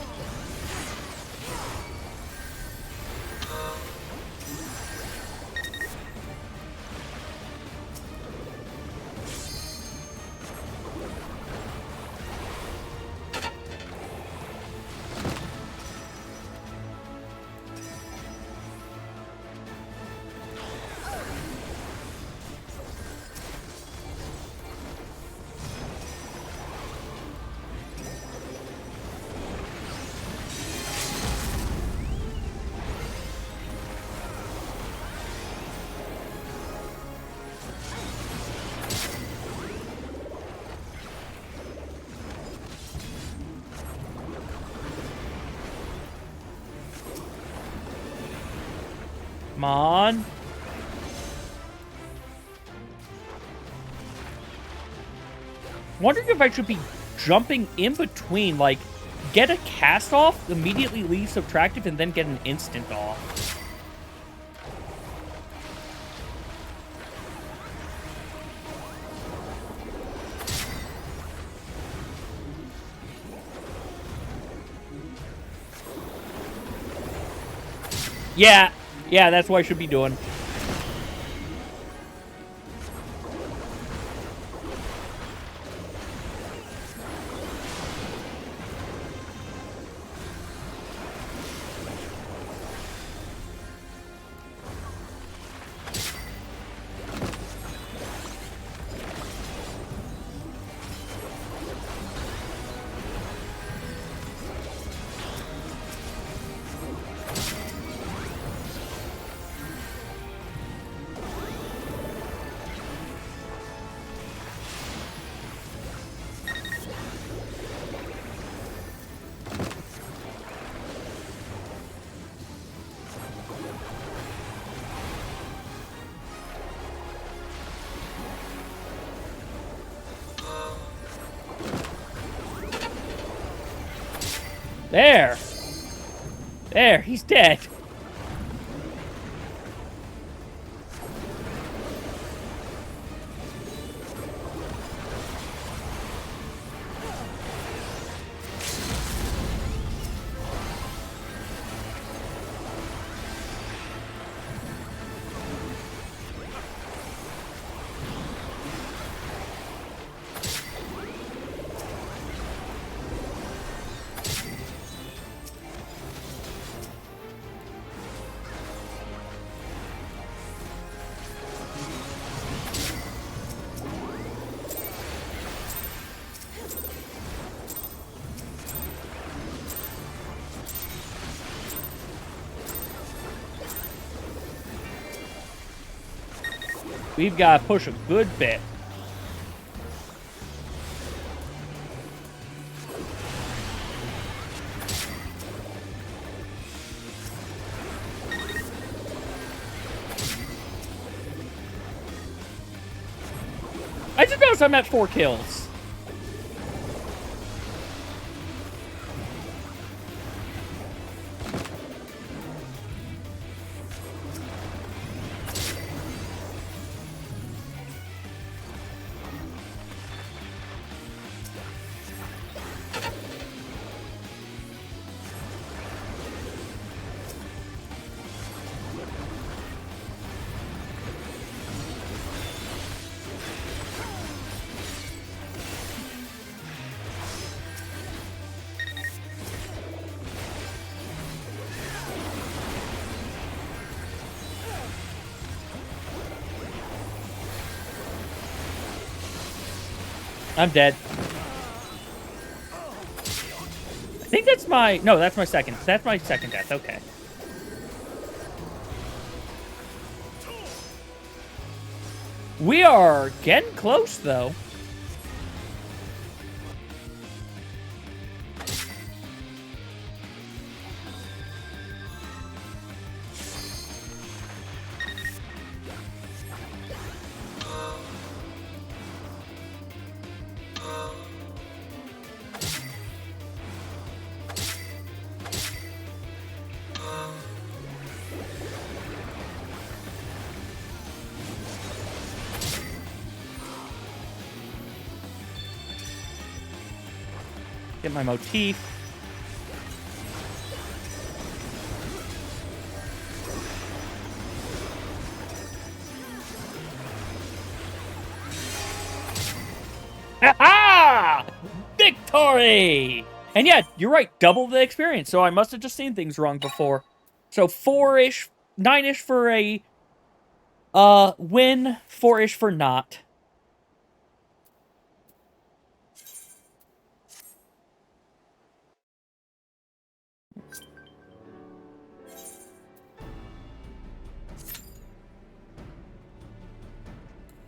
Come on. Wondering if I should be jumping in between, like, get a cast off, immediately leave subtractive, and then get an instant off. Yeah, that's what I should be doing. There! There, he's dead. We've got to push a good bit. I just noticed I'm at 4 kills. I'm dead. I think that's my... No, that's my second. That's my second death. Okay. We are getting close, though. Get my motif. Ha-ha! Victory! And yeah, you're right, double the experience, so I must have just seen things wrong before. So 4-ish, 9-ish for a win, 4-ish for not.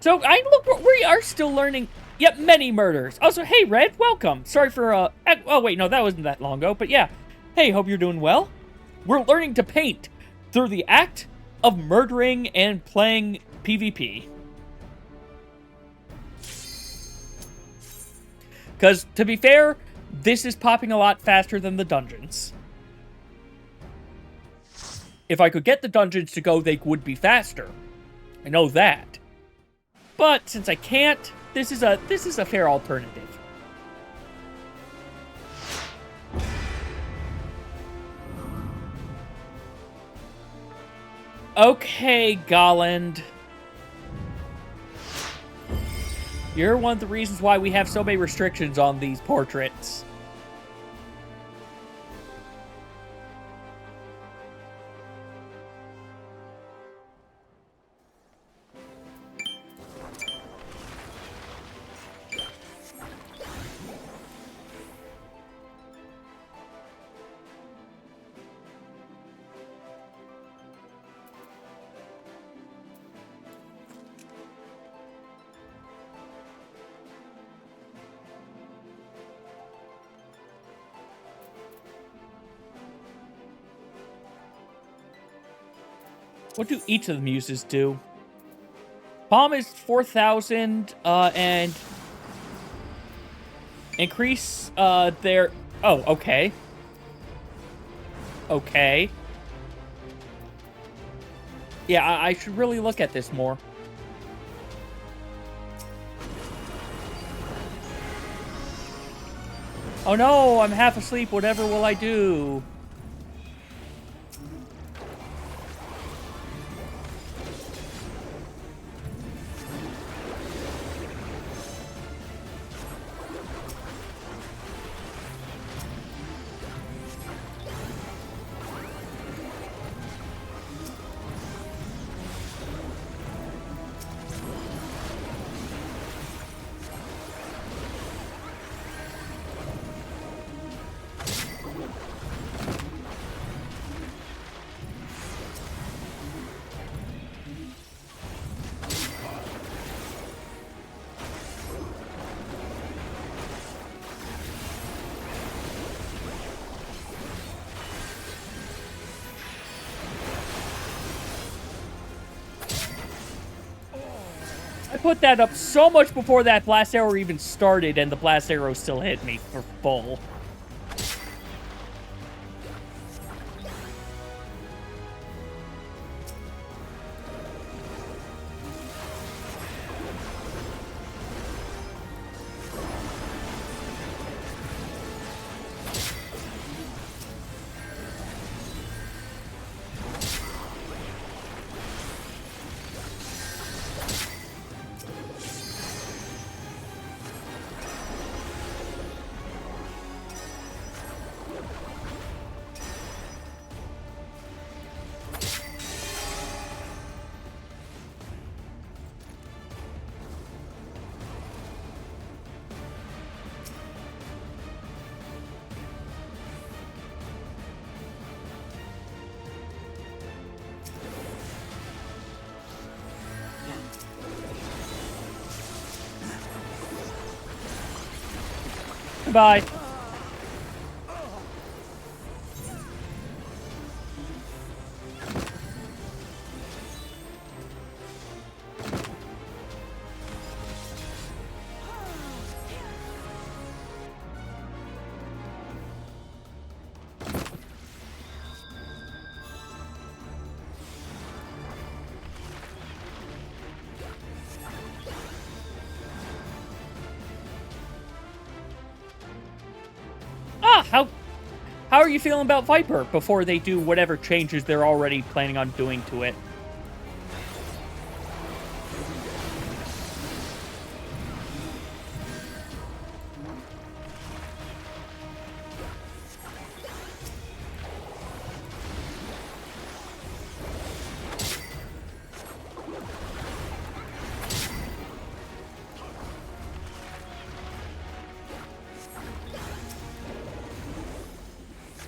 So, we are still learning, yet many murders. Also, hey, Red, welcome. Sorry for, oh, wait, no, that wasn't that long ago, but yeah. Hey, hope you're doing well. We're learning to paint through the act of murdering and playing PvP. Because, to be fair, this is popping a lot faster than the dungeons. If I could get the dungeons to go, they would be faster. I know that. But since I can't, this is a fair alternative. Okay, Golland. You're one of the reasons why we have so many restrictions on these portraits. What do each of the muses do? Palm is 4,000, and increase, their... Oh, okay. Okay. Yeah, I should really look at this more. Oh no, I'm half asleep. Whatever will I do? I put that up so much before that blast arrow even started, and the blast arrow still hit me for full. Goodbye. How are you feeling about Viper before they do whatever changes they're already planning on doing to it?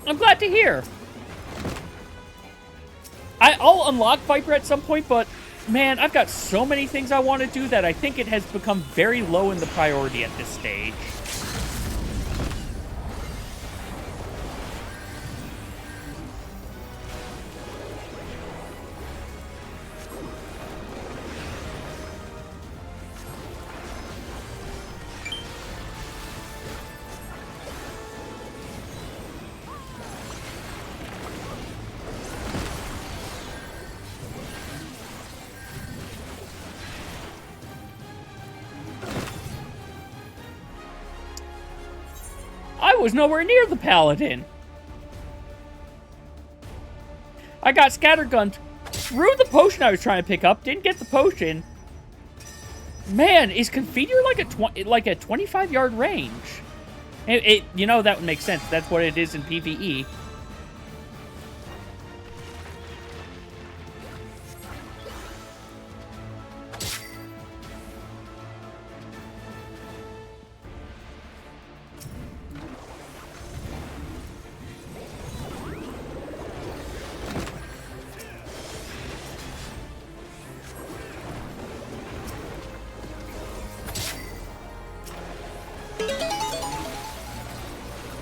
I'm glad to hear. I'll unlock Viper at some point, but man, I've got so many things I want to do that I think it has become very low in the priority at this stage. was nowhere near the paladin. I got scattergunned through the potion I was trying to pick up. Didn't get the potion. Man, is Confiteor like a 25-yard range? You know, that would make sense. That's what it is in PvE.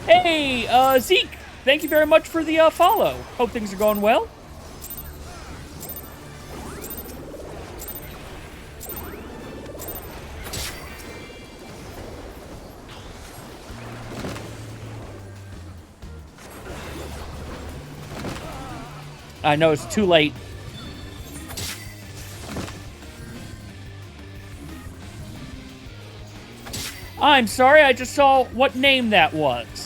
Hey, Zeke, thank you very much for the follow. Hope things are going well. I know it's too late. I'm sorry, I just saw what name that was.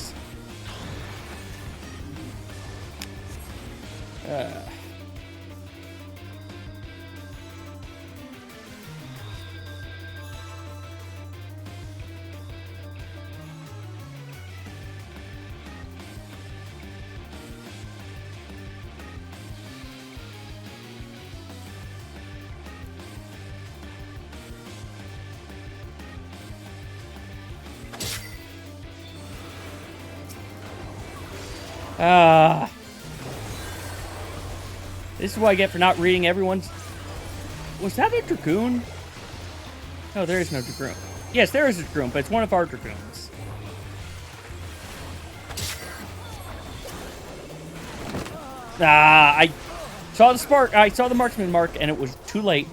This is what I get for not reading everyone's... Was that a Dragoon? No, there is no Dragoon. Yes, there is a Dragoon, but it's one of our Dragoons. I saw the spark. I saw the marksman mark, and it was too late.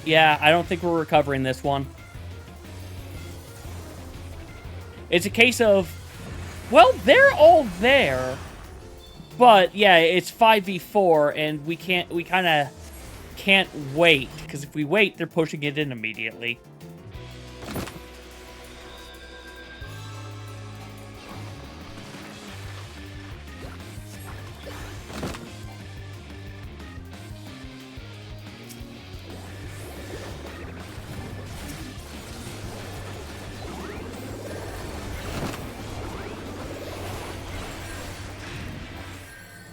Yeah, I don't think we're recovering this one. It's a case of, well, they're all there, but yeah, it's 5v4, and we kind of can't wait, because if we wait, they're pushing it in immediately.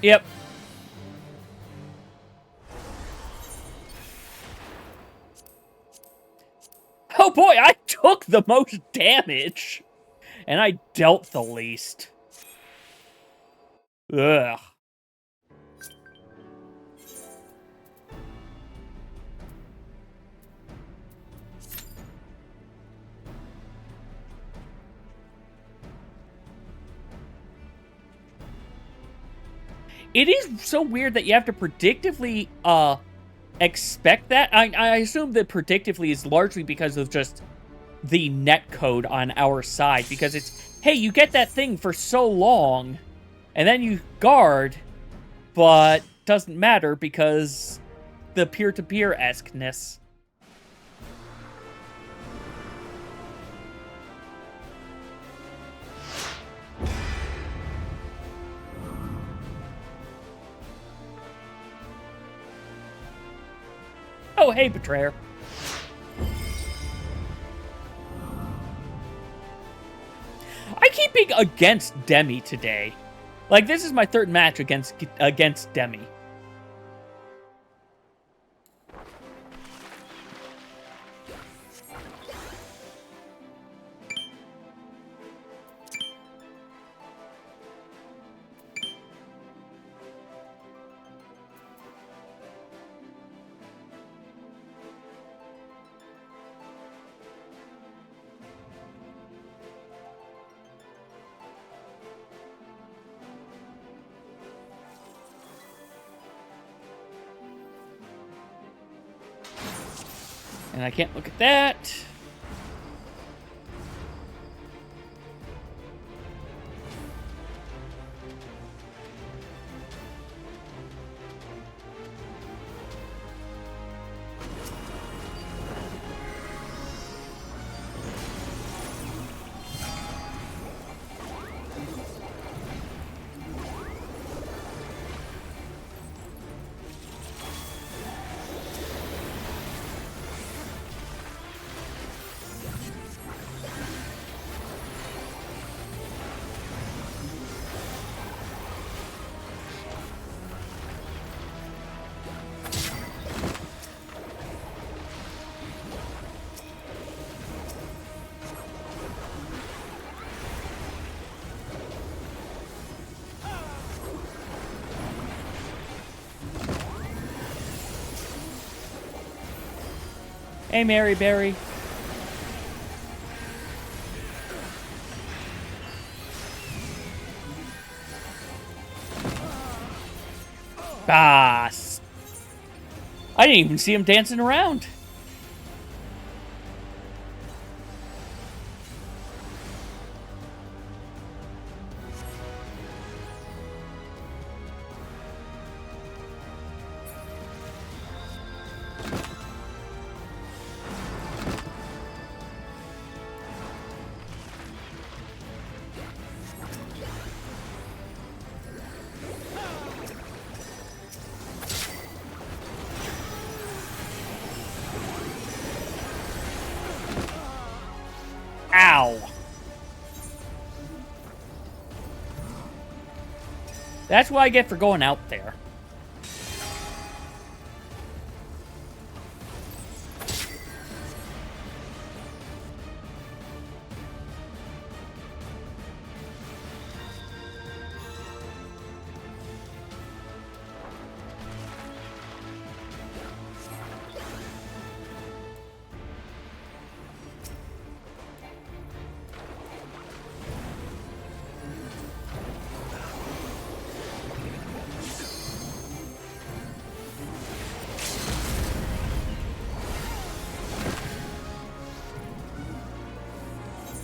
Yep. Oh boy, I took the most damage. And I dealt the least. Ugh. It is so weird that you have to predictively, expect that. I assume that predictively is largely because of just the netcode on our side. Because it's, hey, you get that thing for so long, and then you guard, but doesn't matter because the peer-to-peer-esqueness. Oh, hey, Betrayer. I keep being against Demi today. Like, this is my third match against Demi. And I can't look at that. Hey, Mary Berry. Ah, I didn't even see him dancing around. Ow. That's what I get for going out there.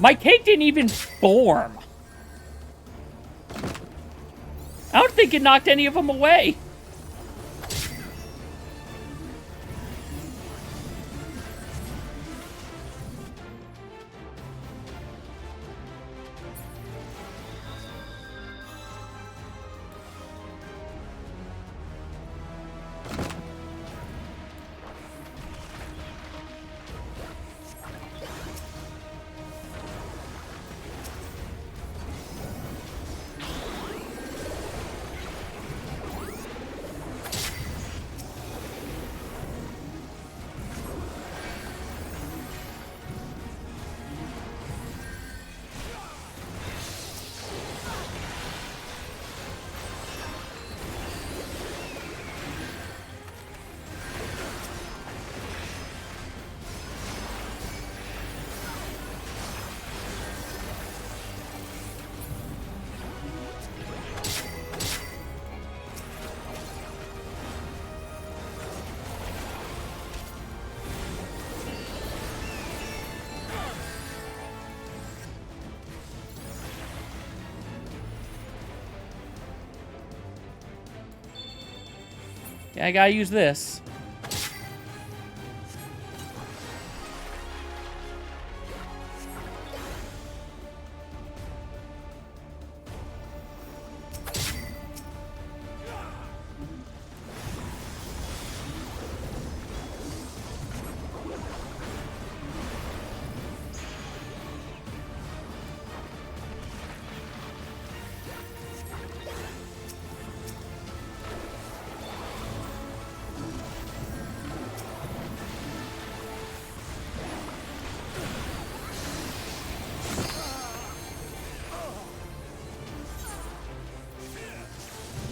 My cake didn't even form. I don't think it knocked any of them away. Yeah, I gotta use this.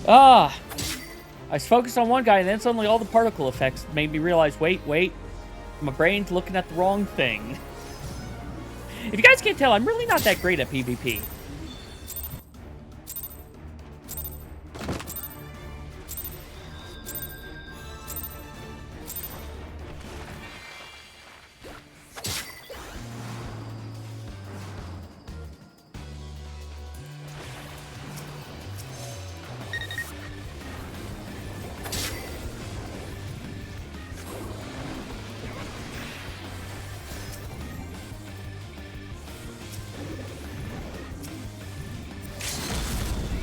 Ah! I was focused on one guy, and then suddenly all the particle effects made me realize, wait, my brain's looking at the wrong thing. If you guys can't tell, I'm really not that great at PvP.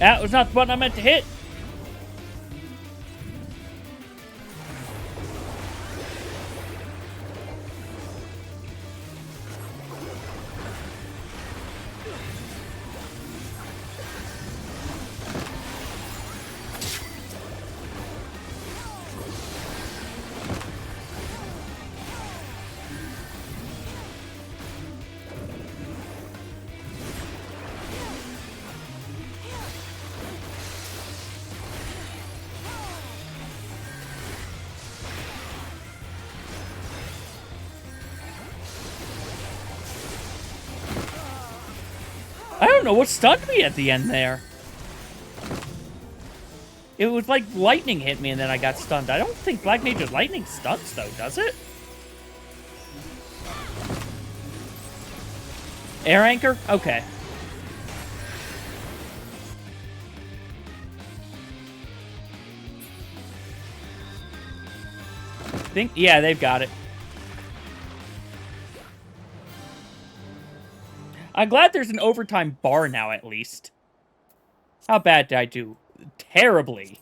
That was not the button I meant to hit. I don't know what stunned me at the end there. It was like lightning hit me and then I got stunned. I don't think Black Mage's lightning stuns though, does it? Air Anchor? Okay. Yeah, they've got it. I'm glad there's an overtime bar now, at least. How bad did I do? Terribly.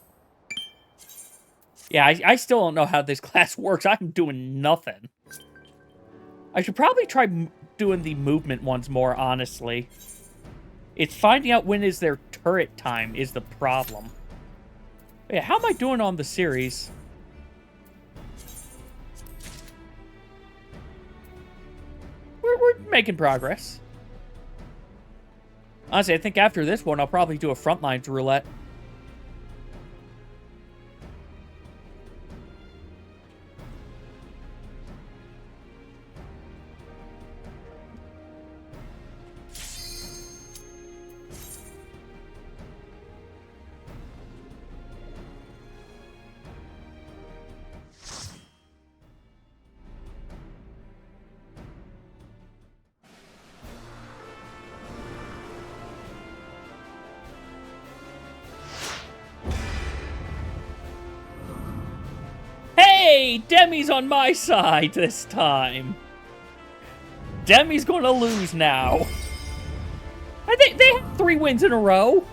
Yeah, I still don't know how this class works. I'm doing nothing. I should probably try doing the movement ones more, honestly. It's finding out when is their turret time is the problem. Yeah, how am I doing on the series? We're making progress. Honestly, I think after this one, I'll probably do a Frontlines roulette. Hey, Demi's on my side this time. Demi's going to lose now. I think they have 3 wins in a row.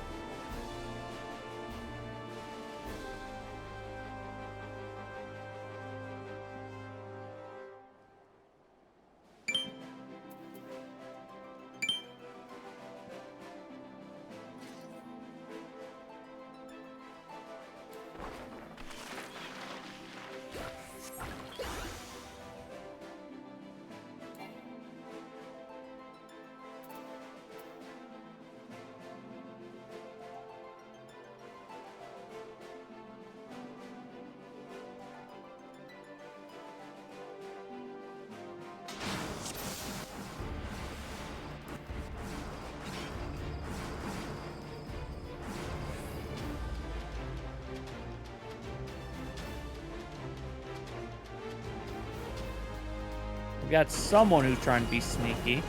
We got someone who's trying to be sneaky.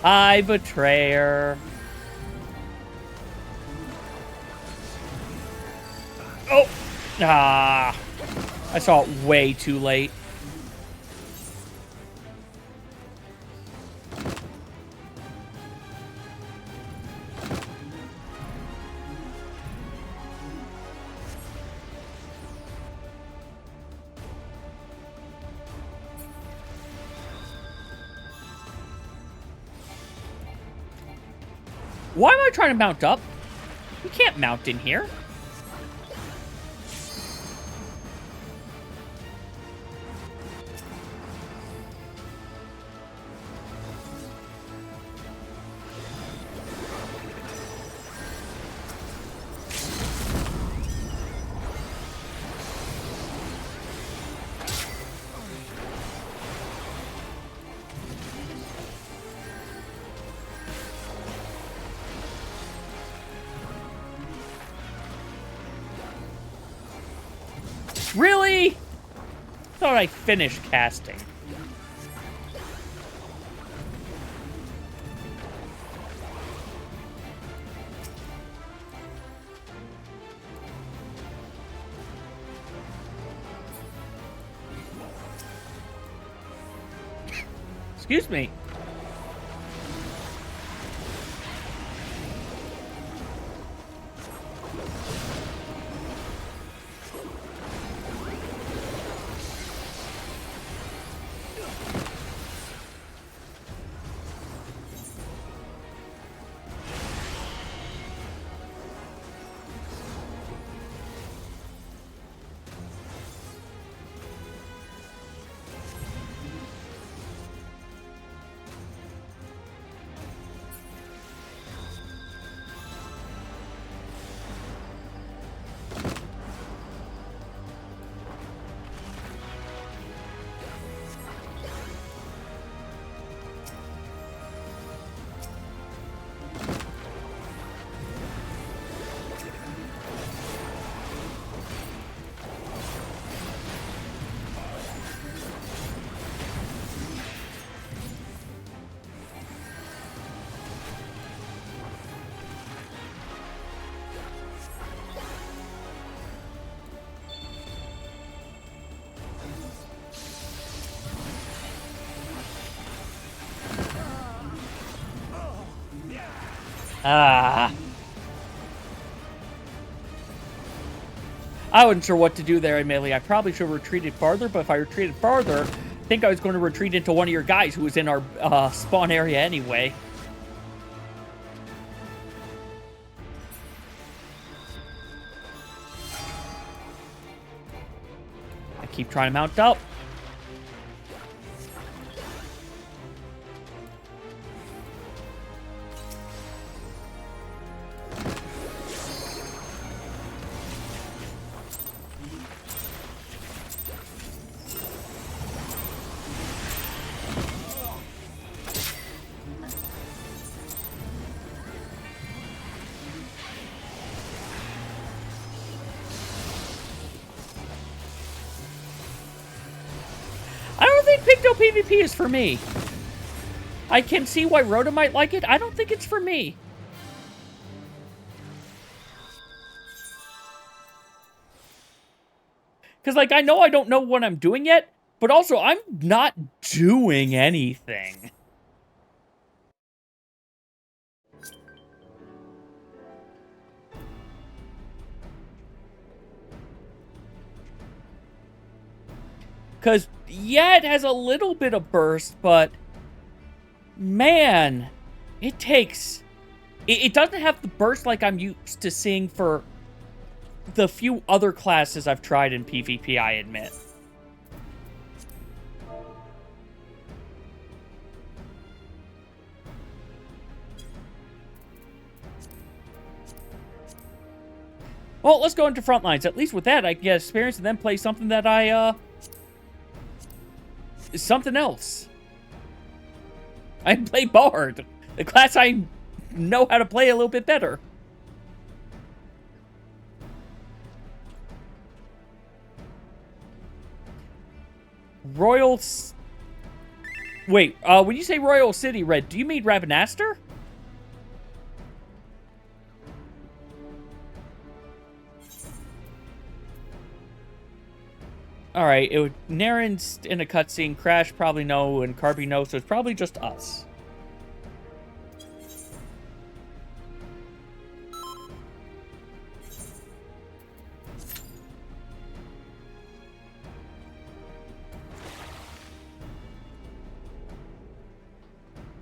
I betrayer. Oh! Ah! I saw it way too late. Why am I trying to mount up? You can't mount in here. Really? Thought I finished casting. Excuse me. Ah. I wasn't sure what to do there in melee. I probably should have retreated farther, but if I retreated farther, I think I was going to retreat into one of your guys who was in our spawn area anyway. I keep trying to mount up. Picto PvP is for me. I can see why Rhoda might like it. I don't think it's for me. Because, like, I know I don't know what I'm doing yet, but also I'm not doing anything. Because, yeah, it has a little bit of burst, but, man, it takes... It doesn't have the burst like I'm used to seeing for the few other classes I've tried in PvP, I admit. Well, let's go into Frontlines. At least with that, I can get experience and then play something that I, something else. I play Bard, the class I know how to play a little bit better. Wait, when you say Royal City, Red, do you mean Ravenaster? Alright, Naren's in a cutscene, Crash probably no, and Carby no, so it's probably just us.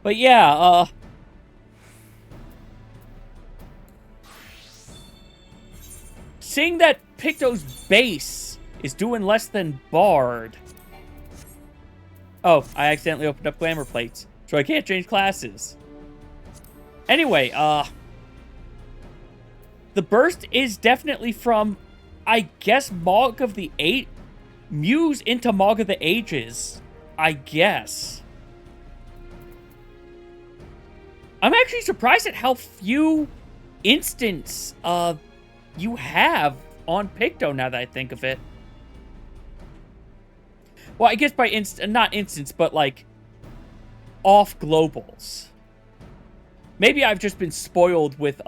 But yeah, seeing that Picto's base is doing less than Bard. Oh, I accidentally opened up glamour plates, so I can't change classes. Anyway, the burst is definitely from, I guess, Mog of the Muse into Mog of the Ages, I guess. I'm actually surprised at how few instants you have on Picto now that I think of it. Well, I guess by not instance, but like off globals. Maybe I've just been spoiled with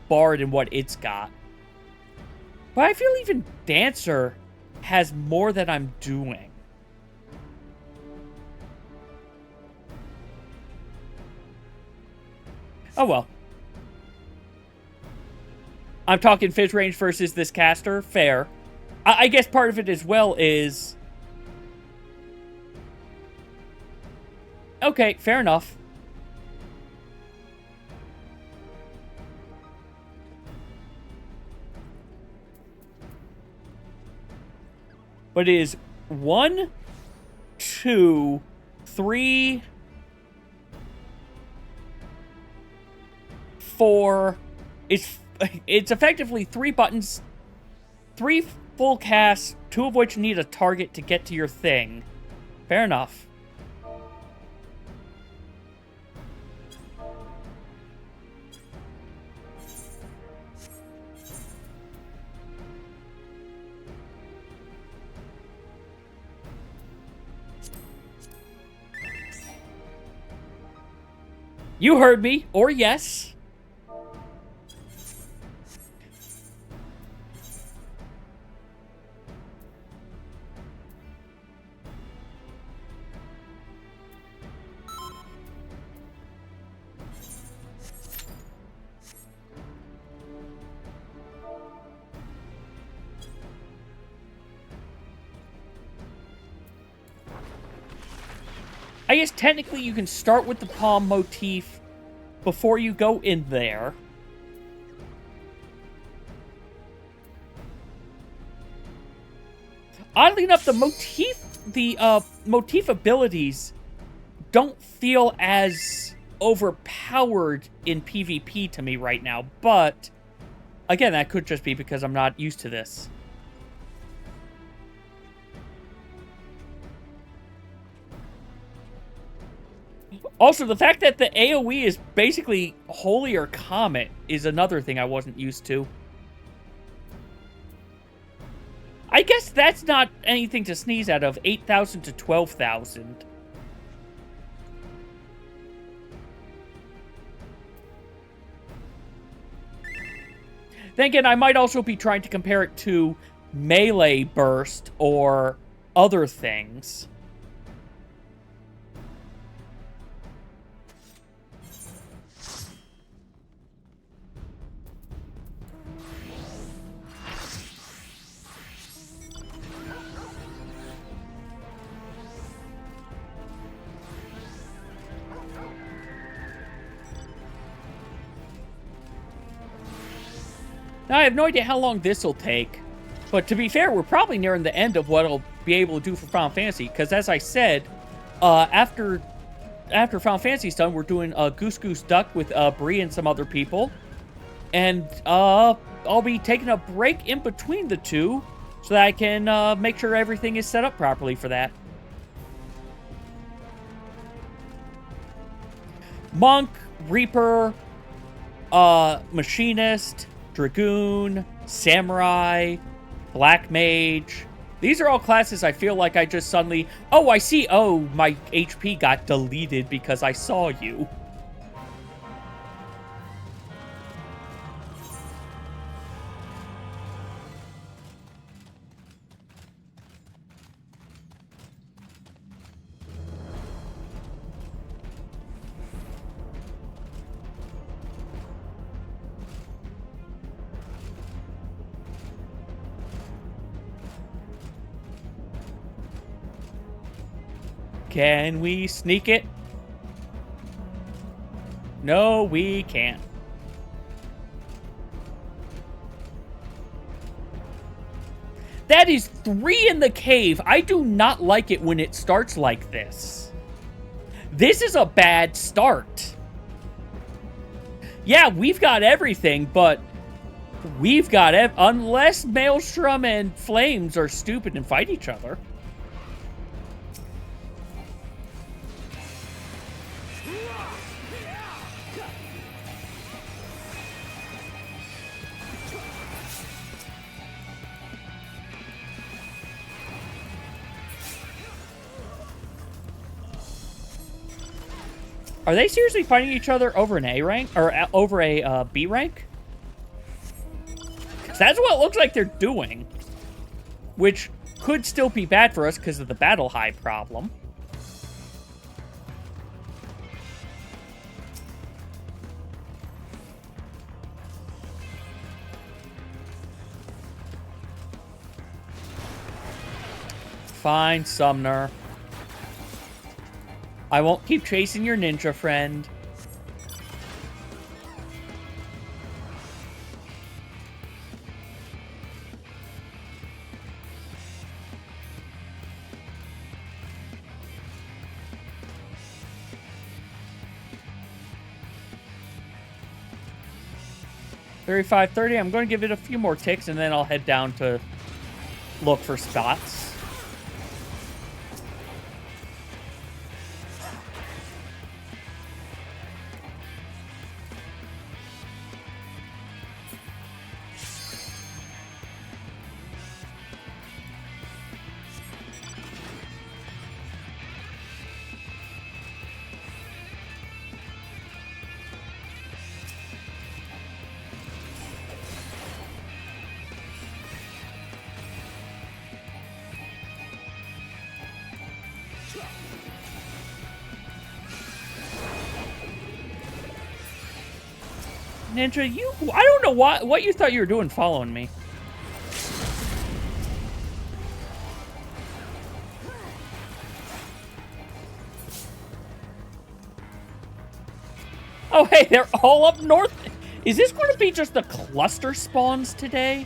Bard and what it's got. But I feel even Dancer has more than I'm doing. Oh well. I'm talking Fizz range versus this caster. Fair. I guess part of it as well is... Okay, fair enough. But it is 1, 2, 3, 4. It's effectively 3 buttons, 3 full casts, 2 of which need a target to get to your thing. Fair enough. You heard me, or yes. I guess technically you can start with the palm motif before you go in there. Oddly enough, the motif abilities don't feel as overpowered in PvP to me right now, but again, that could just be because I'm not used to this. Also, the fact that the AoE is basically Holy or Comet is another thing I wasn't used to. I guess that's not anything to sneeze out of. 8,000 to 12,000. Then again, I might also be trying to compare it to Melee Burst or other things. Now, I have no idea how long this will take, but to be fair, we're probably nearing the end of what I'll be able to do for Final Fantasy, because as I said, after Final Fantasy's done, we're doing Goose Goose Duck with Bree and some other people, and I'll be taking a break in between the two so that I can make sure everything is set up properly for that. Monk, Reaper, Machinist, Dragoon, Samurai, Black Mage. These are all classes I feel like I just suddenly... Oh, I see. Oh, my HP got deleted because I saw you. Can we sneak it? No, we can't. That is 3 in the cave. I do not like it when it starts like this. This is a bad start. Yeah, we've got everything, but we've got unless Maelstrom and Flames are stupid and fight each other. Are they seriously fighting each other over an A rank? Or over a B rank? Because that's what it looks like they're doing. Which could still be bad for us because of the battle high problem. Fine, Sumner. I won't keep chasing your ninja friend. $35.30. I'm going to give it a few more ticks, and then I'll head down to look for spots. Ninja, I don't know what you thought you were doing following me. Oh, hey, they're all up north. Is this going to be just the cluster spawns today?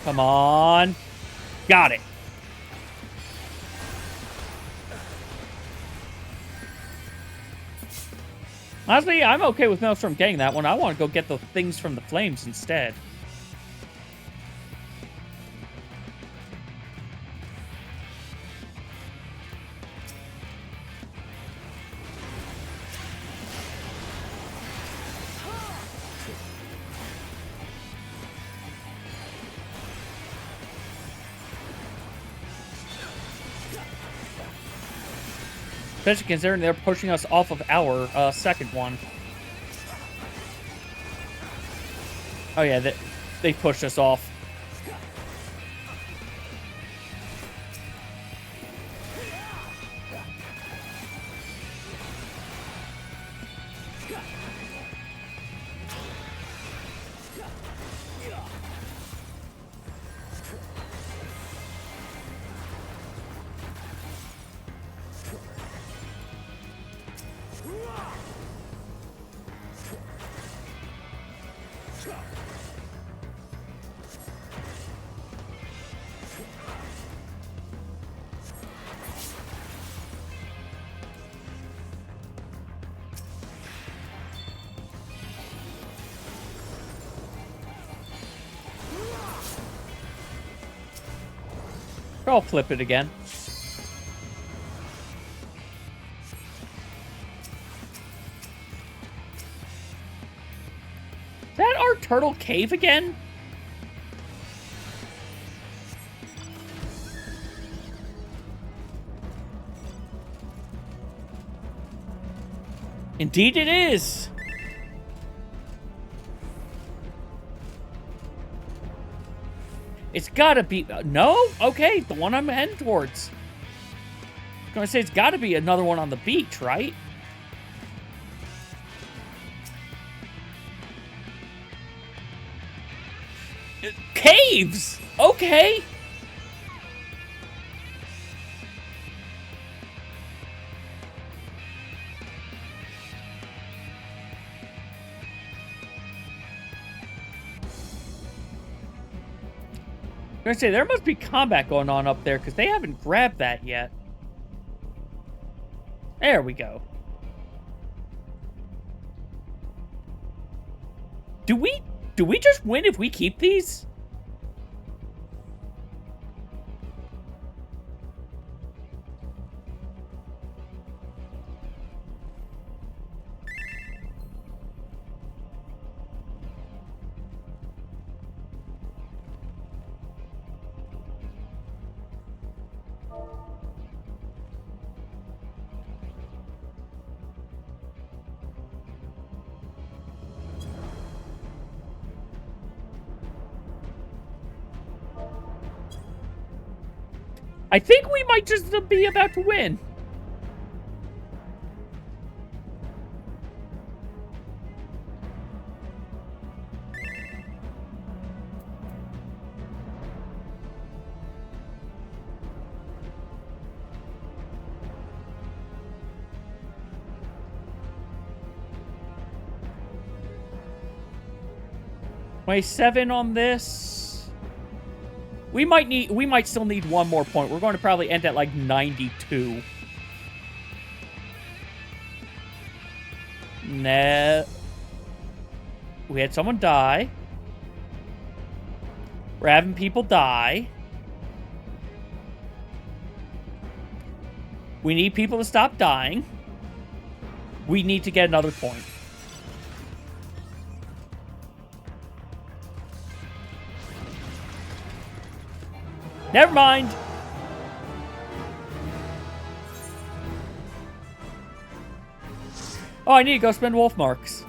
Come on. Got it. Honestly, I'm okay with Maelstrom getting that one. I want to go get the things from the Flames instead. Especially considering they're pushing us off of our second one. Oh yeah, they pushed us off. I'll flip it again. Is that our turtle cave again? Indeed it is. It's gotta be... no? Okay, the one I'm heading towards. I'm gonna say it's gotta be another one on the beach, right? Caves! Okay! I'm gonna say, there must be combat going on up there, because they haven't grabbed that yet. There we go. Do we just win if we keep these? I think we might just be about to win. Wait, 7 on this. We might still need one more point. We're going to probably end at like 92. Nah. We had someone die. We're having people die. We need people to stop dying. We need to get another point. Never mind. Oh, I need to go spend wolf marks.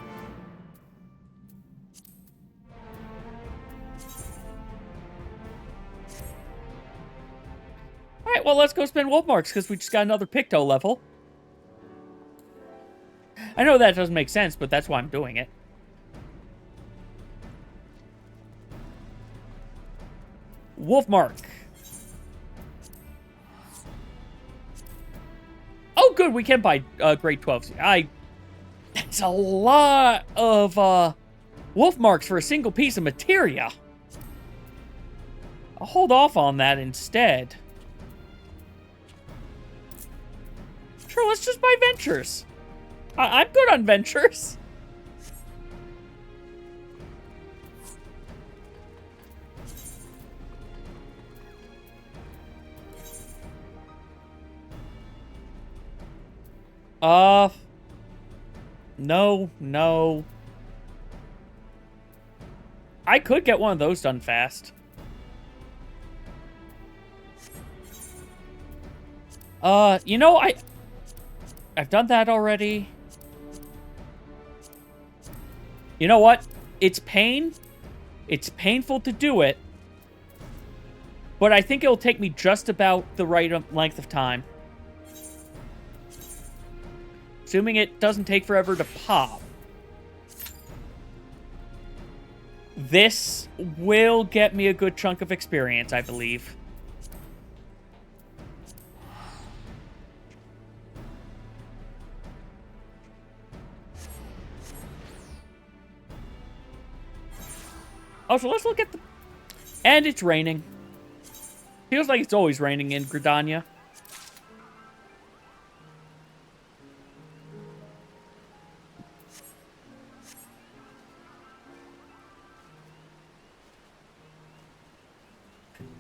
Alright, well, let's go spend wolf marks, because we just got another Picto level. I know that doesn't make sense, but that's why I'm doing it. Wolf mark. Oh, good, we can buy grade 12s. That's a lot of wolf marks for a single piece of materia. I'll hold off on that instead. Sure, let's just buy ventures. I'm good on ventures. No. I could get one of those done fast. You know, I've done that already. You know what? It's painful to do it. But I think it'll take me just about the right length of time. Assuming it doesn't take forever to pop. This will get me a good chunk of experience, I believe. Oh, so let's look at the... And it's raining. Feels like it's always raining in Gridania.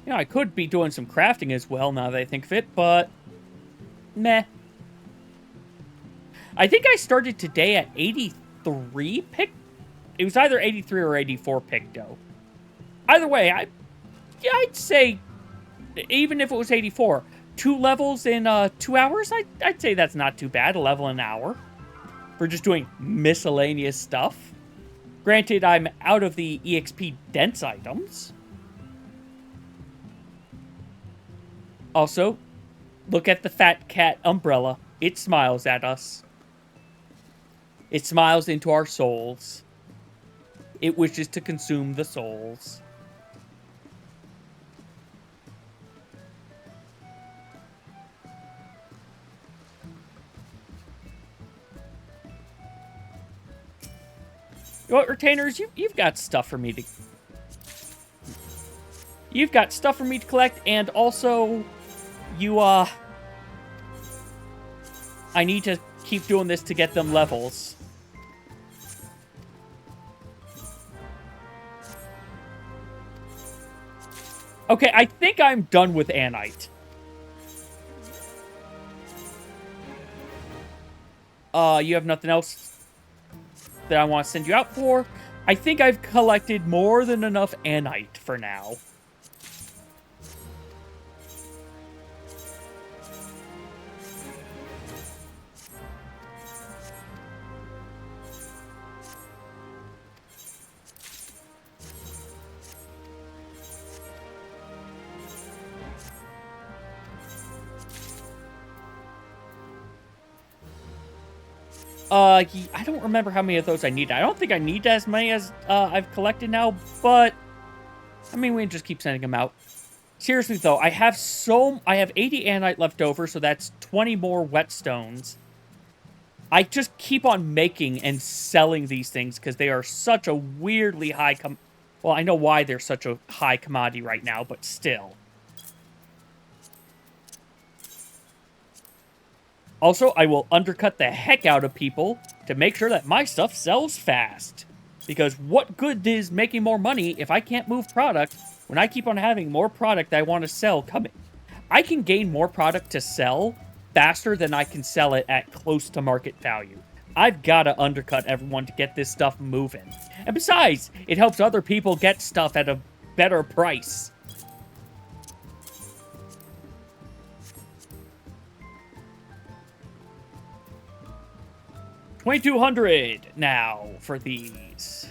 You know, I could be doing some crafting as well now that I think of it, but... Meh. I think I started today at 83 pick. It was either 83 or 84 Picto. Either way, I'd say, even if it was 84, 2 levels in 2 hours, I'd say that's not too bad, a level an hour. For just doing miscellaneous stuff. Granted, I'm out of the EXP dense items. Also, look at the fat cat umbrella. It smiles at us. It smiles into our souls. It wishes to consume the souls. You know what, retainers? You've got stuff for me to... You've got stuff for me to collect, and also... I need to keep doing this to get them levels. Okay, I think I'm done with Anite. You have nothing else that I want to send you out for? I think I've collected more than enough Anite for now. I don't remember how many of those I need. I don't think I need as many as I've collected now, but I mean, we can just keep sending them out. Seriously though, I have 80 Anite left over, so that's 20 more whetstones. I just keep on making and selling these things because they are such a weirdly high well, I know why they're such a high commodity right now, but still. Also, I will undercut the heck out of people to make sure that my stuff sells fast. Because what good is making more money if I can't move product when I keep on having more product that I want to sell coming? I can gain more product to sell faster than I can sell it at close to market value. I've got to undercut everyone to get this stuff moving. And besides, it helps other people get stuff at a better price. $2,200 now for these.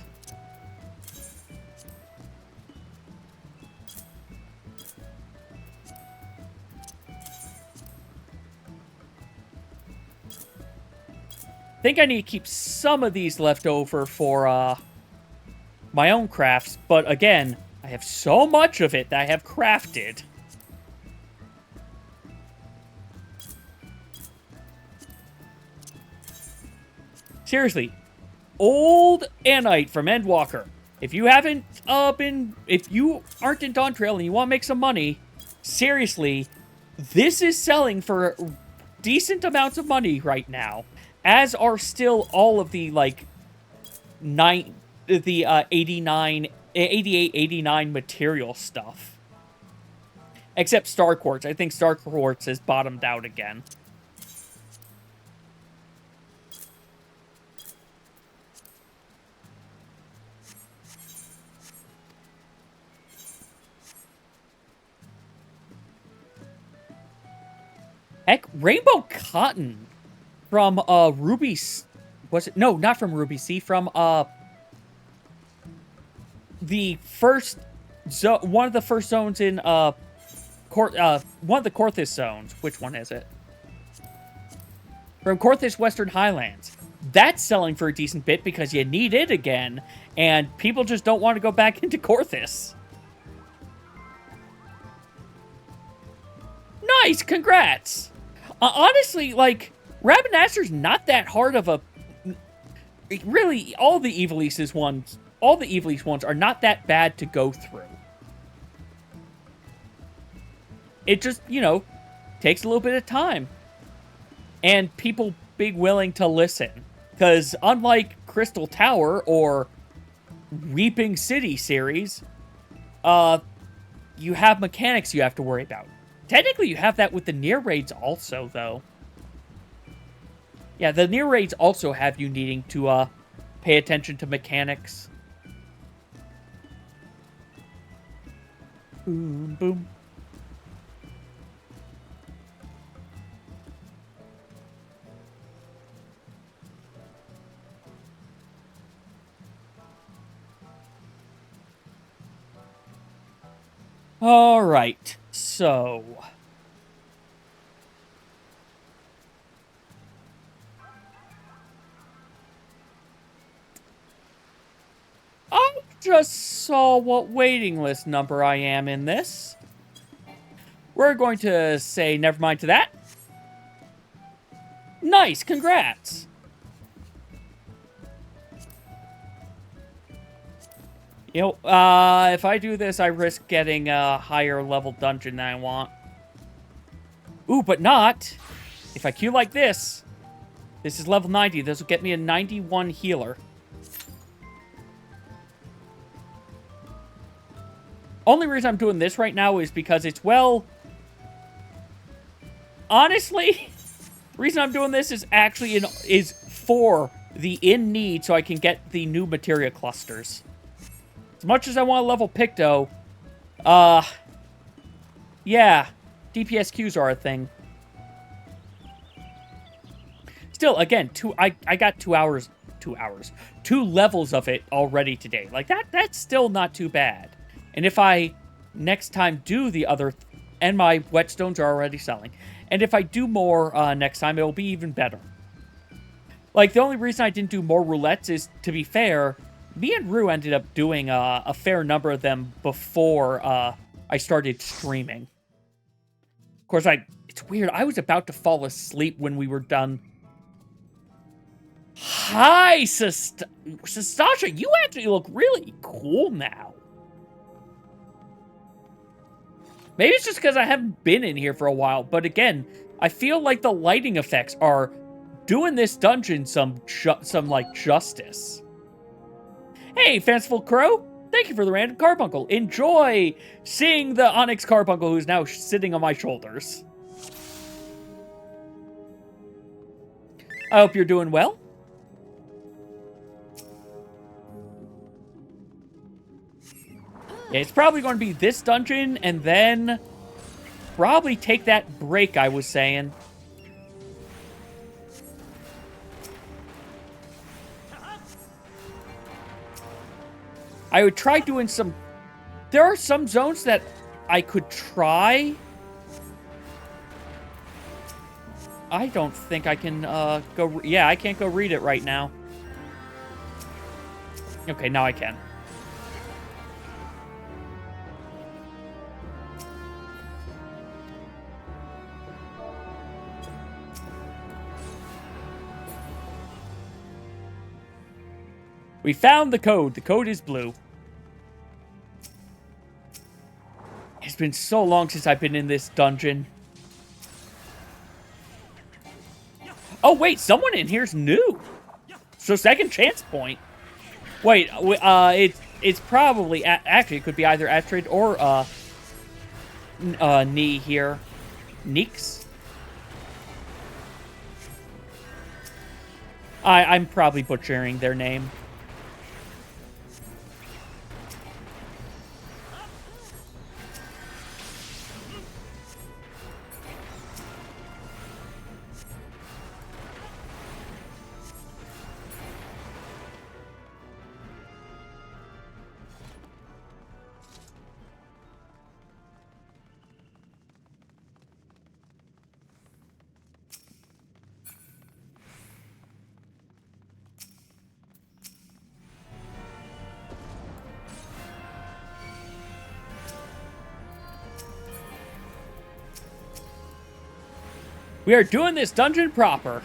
I think I need to keep some of these left over for my own crafts, but again, I have so much of it that I have crafted. Seriously, old Anite from Endwalker. If you haven't if you aren't in Dawn Trail and you want to make some money, seriously, this is selling for decent amounts of money right now. As are still all of the, like, 88, 89 material stuff. Except Star Quartz. I think Star Quartz has bottomed out again. Heck, Rainbow Cotton from, Ruby... Was it? No, not from Ruby Sea. From, the first... one of the first zones in, one of the Korthis zones. Which one is it? From Korthis Western Highlands. That's selling for a decent bit because you need it again, and people just don't want to go back into Korthis. Nice! Congrats! Honestly, like, Rabanasser's not that hard of a... Really, all the Evilise ones are not that bad to go through. It just, you know, takes a little bit of time. And people being willing to listen. Because unlike Crystal Tower or Weeping City series, you have mechanics you have to worry about. Technically, you have that with the near raids also, though. Yeah, the near raids also have you needing to pay attention to mechanics. Boom, boom. All right, so... I just saw what waiting list number I am in this. We're going to say never mind to that. Nice, congrats. You know, if I do this, I risk getting a higher level dungeon than I want. Ooh, but not. If I queue like this, this is level 90. This will get me a 91 healer. Only reason I'm doing this right now is because it's, well... Honestly, the reason I'm doing this is actually is for the in need so I can get the new materia clusters. As much as I want to level Picto, yeah, DPS queues are a thing. Still, again, I got 2 levels of it already today. Like, that's still not too bad. And if I, next time, do the other, and my whetstones are already selling, and if I do more next time, it'll be even better. Like, the only reason I didn't do more roulettes is, to be fair, me and Rue ended up doing a fair number of them before I started streaming. Of course, it's weird. I was about to fall asleep when we were done. Hi, Sastasha, you actually look really cool now. Maybe it's just because I haven't been in here for a while, but again, I feel like the lighting effects are doing this dungeon some like, justice. Hey, Fanciful Crow, thank you for the random carbuncle. Enjoy seeing the Onyx carbuncle who's now sitting on my shoulders. I hope you're doing well. Yeah, it's probably going to be this dungeon, and then probably take that break I was saying. I would try doing some... There are some zones that I could try. I don't think I can go... Yeah, I can't go read it right now. Okay, now I can. We found the code. The code is blue. It's been so long since I've been in this dungeon. Oh, wait. Someone in here's new. So second chance point. Wait. It's probably... Actually, it could be either Astrid or Nee here. Neeks? I'm probably butchering their name. We are doing this dungeon proper.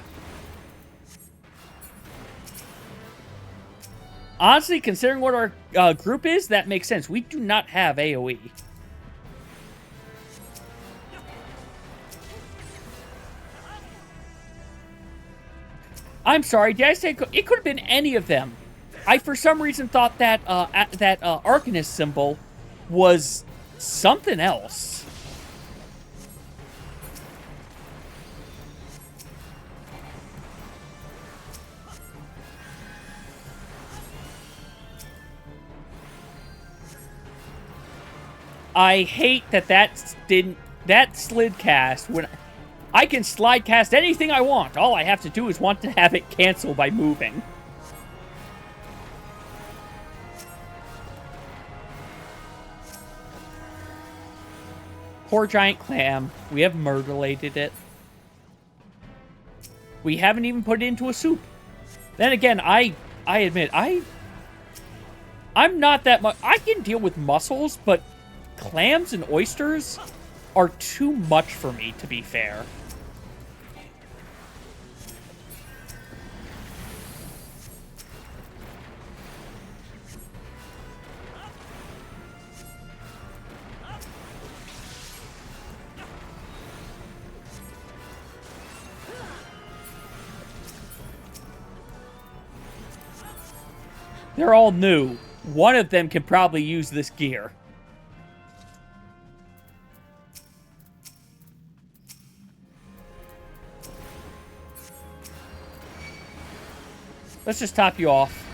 Honestly, considering what our group is, that makes sense. We do not have AoE. I'm sorry, did I say it could have been any of them? I, for some reason, thought that Arcanist symbol was something else. I hate that slid cast. When I can slide cast anything I want. All I have to do is want to have it cancel by moving. Poor giant clam. We have murderlated it. We haven't even put it into a soup. Then again, I admit, I'm not that much... I can deal with mussels, but clams and oysters are too much for me, to be fair. They're all new. One of them can probably use this gear. Let's just top you off.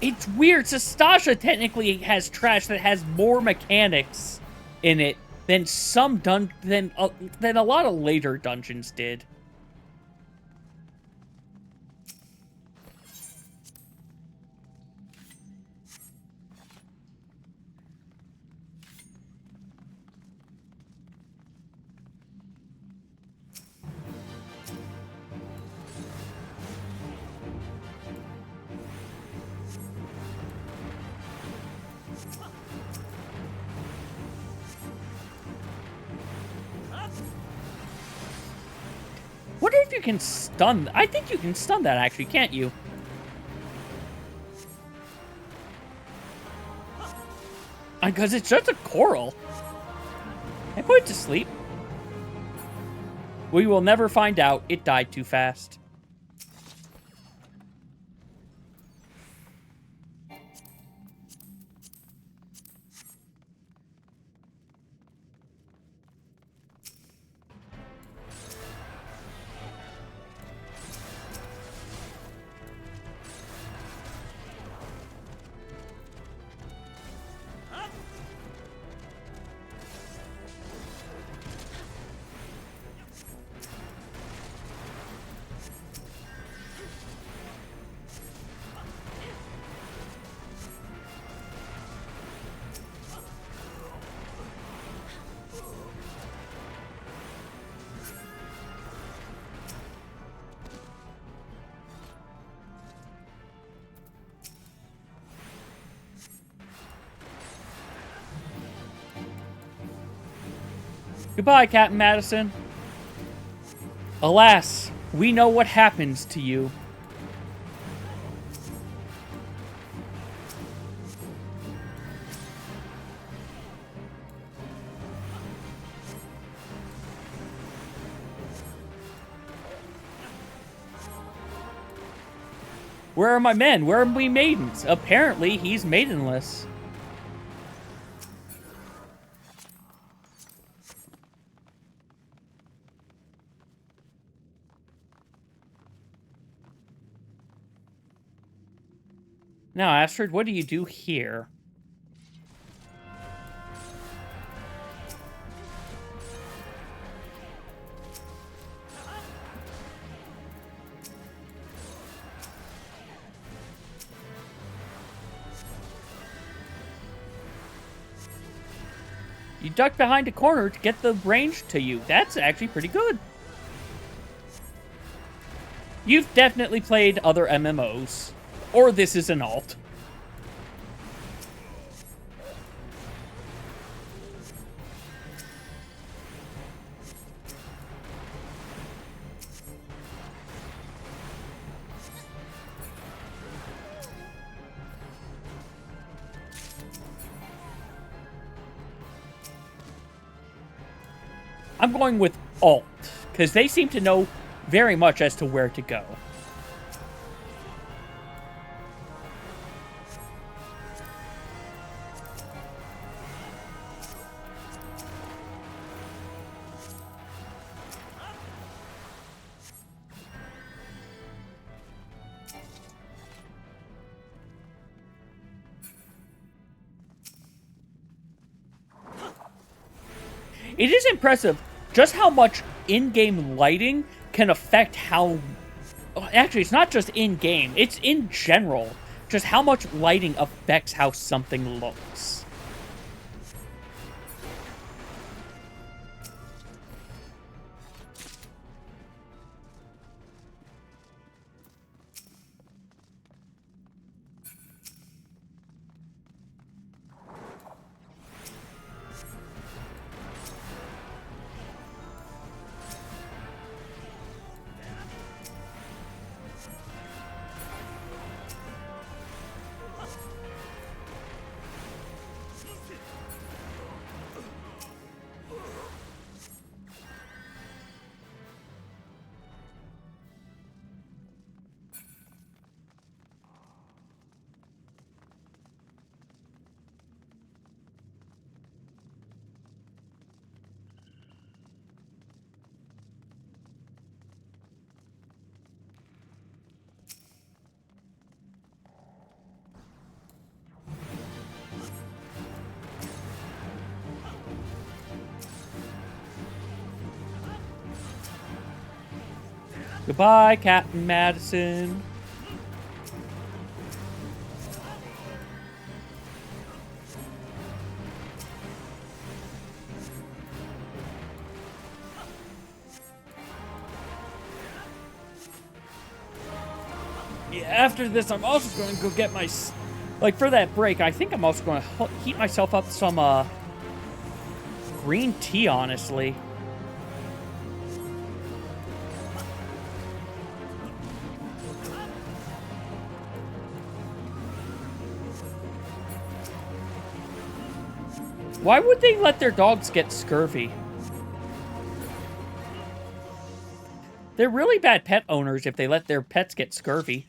It's weird. Sastasha technically has trash that has more mechanics in it than than a lot of later dungeons did. Wonder if you can stun. I think you can stun that actually, can't you? Because it's just a coral. I put it to sleep. We will never find out. It died too fast. Goodbye, Captain Madison. Alas, we know what happens to you. Where are my men? Where are my maidens? Apparently, he's maidenless. Now, Astrid, what do you do here? You duck behind a corner to get the range to you. That's actually pretty good. You've definitely played other MMOs. Or this is an alt. I'm going with alt, because they seem to know very much as to where to go. It is impressive just how much in-game lighting can affect how... Actually, it's not just in-game. It's in general. Just how much lighting affects how something looks. Goodbye, Captain Madison. Yeah, after this, I'm also going to go get my... Like, for that break, I think I'm also going to heat myself up some, green tea, honestly. Why would they let their dogs get scurvy? They're really bad pet owners if they let their pets get scurvy.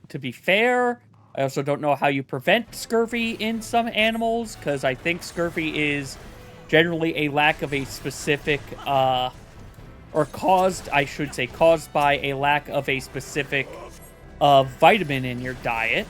To be fair, I also don't know how you prevent scurvy in some animals, because I think scurvy is generally a lack of a specific, or caused, I should say, caused by a lack of a specific vitamin in your diet.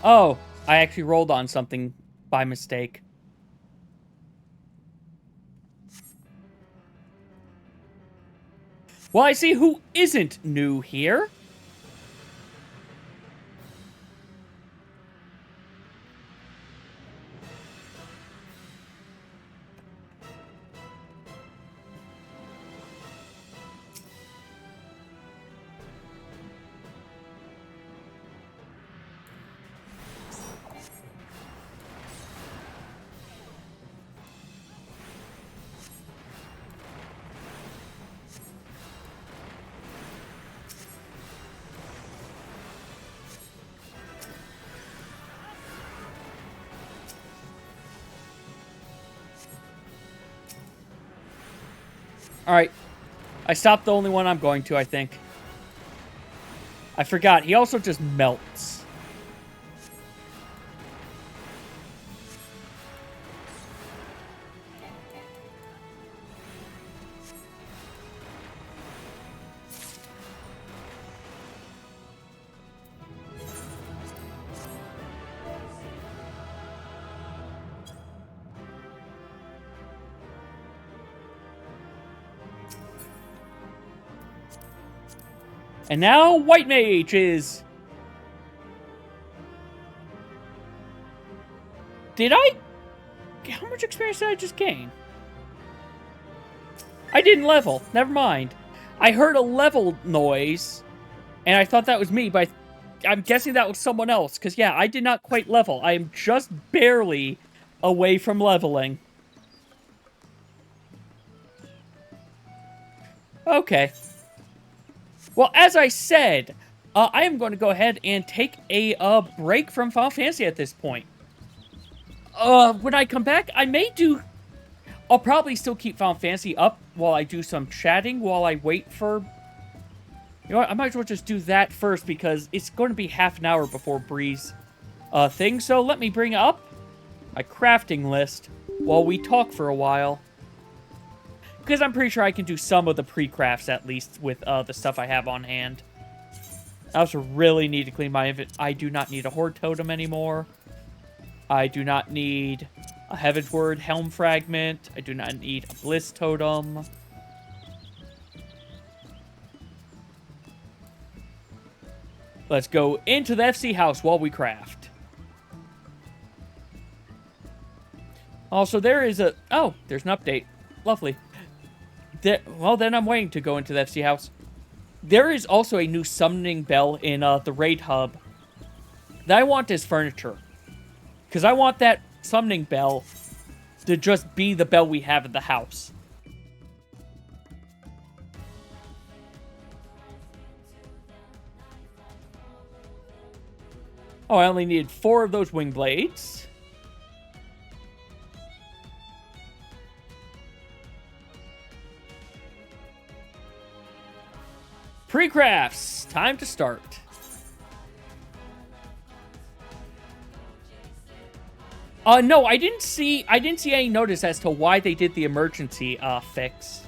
Oh, I actually rolled on something by mistake. Well, I see who isn't new here. Alright. I stopped the only one I'm going to, I think. I forgot. He also just melts. And now, White Mage is... Did I... How much experience did I just gain? I didn't level. Never mind. I heard a level noise, and I thought that was me, but I'm guessing that was someone else. Because, yeah, I did not quite level. I am just barely away from leveling. Okay. Well, as I said, I am going to go ahead and take a break from Final Fantasy at this point. When I come back, I'll probably still keep Final Fantasy up while I do some chatting, while I wait for... You know what, I might as well just do that first, because it's going to be half an hour before Bree's thing, so let me bring up my crafting list while we talk for a while. Because I'm pretty sure I can do some of the pre-crafts, at least, with the stuff I have on hand. I also really need to clean my inventory. I do not need a Horde Totem anymore. I do not need a Heavensward Helm Fragment. I do not need a Bliss Totem. Let's go into the FC house while we craft. Also, there is a... Oh, there's an update. Lovely. Well, then I'm waiting to go into the FC house. There is also a new summoning bell in the raid hub that I want as furniture. Because I want that summoning bell to just be the bell we have in the house. Oh, I only needed 4 of those wing blades. Pre-crafts! Time to start. No, I didn't see any notice as to why they did the emergency fix.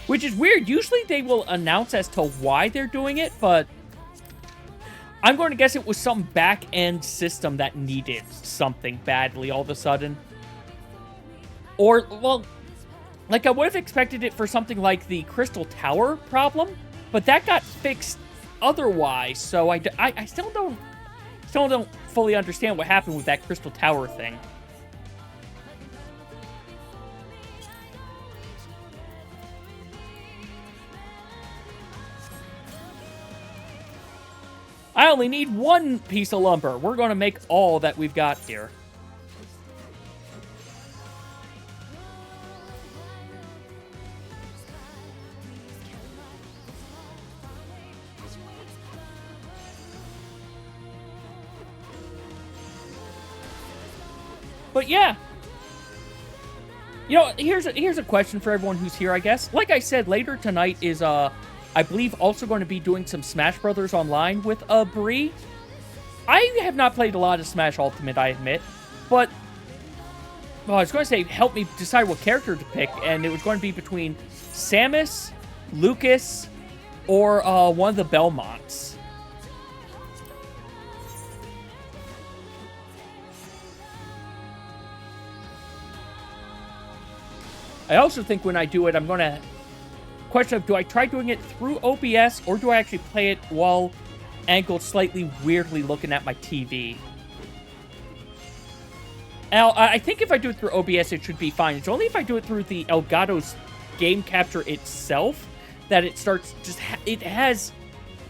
Which is weird. Usually they will announce as to why they're doing it, but I'm going to guess it was some back-end system that needed something badly all of a sudden. Or, well, like I would have expected it for something like the Crystal Tower problem, but that got fixed otherwise, so I still don't fully understand what happened with that Crystal Tower thing. I only need 1 piece of lumber. We're going to make all that we've got here. But yeah. You know, here's a question for everyone who's here, I guess. Like I said, later tonight is, I believe, also going to be doing some Smash Brothers Online with, Bree. I have not played a lot of Smash Ultimate, I admit. But, well, I was going to say, help me decide what character to pick. And it was going to be between Samus, Lucas, or, one of the Belmonts. I also think when I do it, I'm going to question of, do I try doing it through OBS, or do I actually play it while angled slightly weirdly looking at my TV? Now, I think if I do it through OBS, it should be fine. It's only if I do it through the Elgato's game capture itself that it starts it has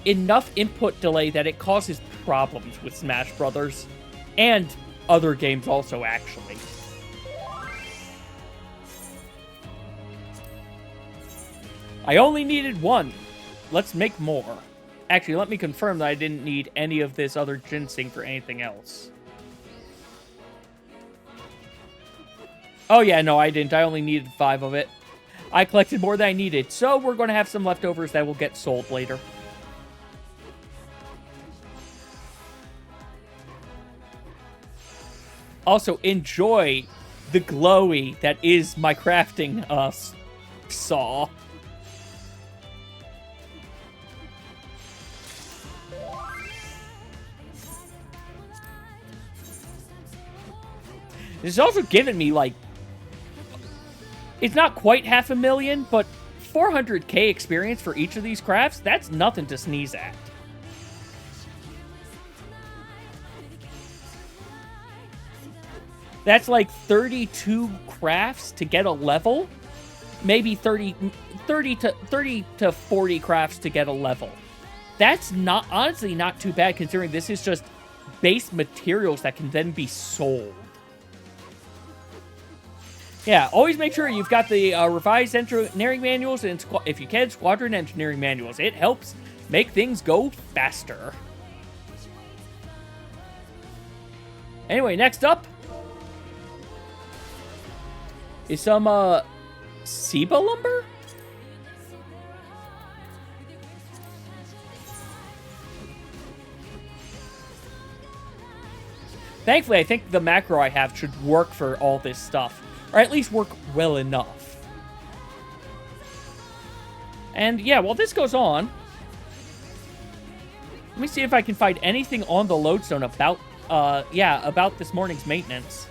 enough input delay that it causes problems with Smash Brothers and other games also, actually. I only needed 1. Let's make more. Actually, let me confirm that I didn't need any of this other ginseng for anything else. Oh yeah, no, I didn't. I only needed 5 of it. I collected more than I needed, so we're going to have some leftovers that will get sold later. Also, enjoy the glowy that is my crafting saw. This has also given me, like, it's not quite 500,000, but 400k experience for each of these crafts, that's nothing to sneeze at. That's like 32 crafts to get a level. Maybe 30 to 40 crafts to get a level. That's not, honestly, not too bad, considering this is just base materials that can then be sold. Yeah, always make sure you've got the revised engineering manuals and, if you can, squadron engineering manuals. It helps make things go faster. Anyway, next up is some Seba lumber? Thankfully, I think the macro I have should work for all this stuff. Or at least work well enough. And yeah, while this goes on, let me see if I can find anything on the lodestone about, about this morning's maintenance.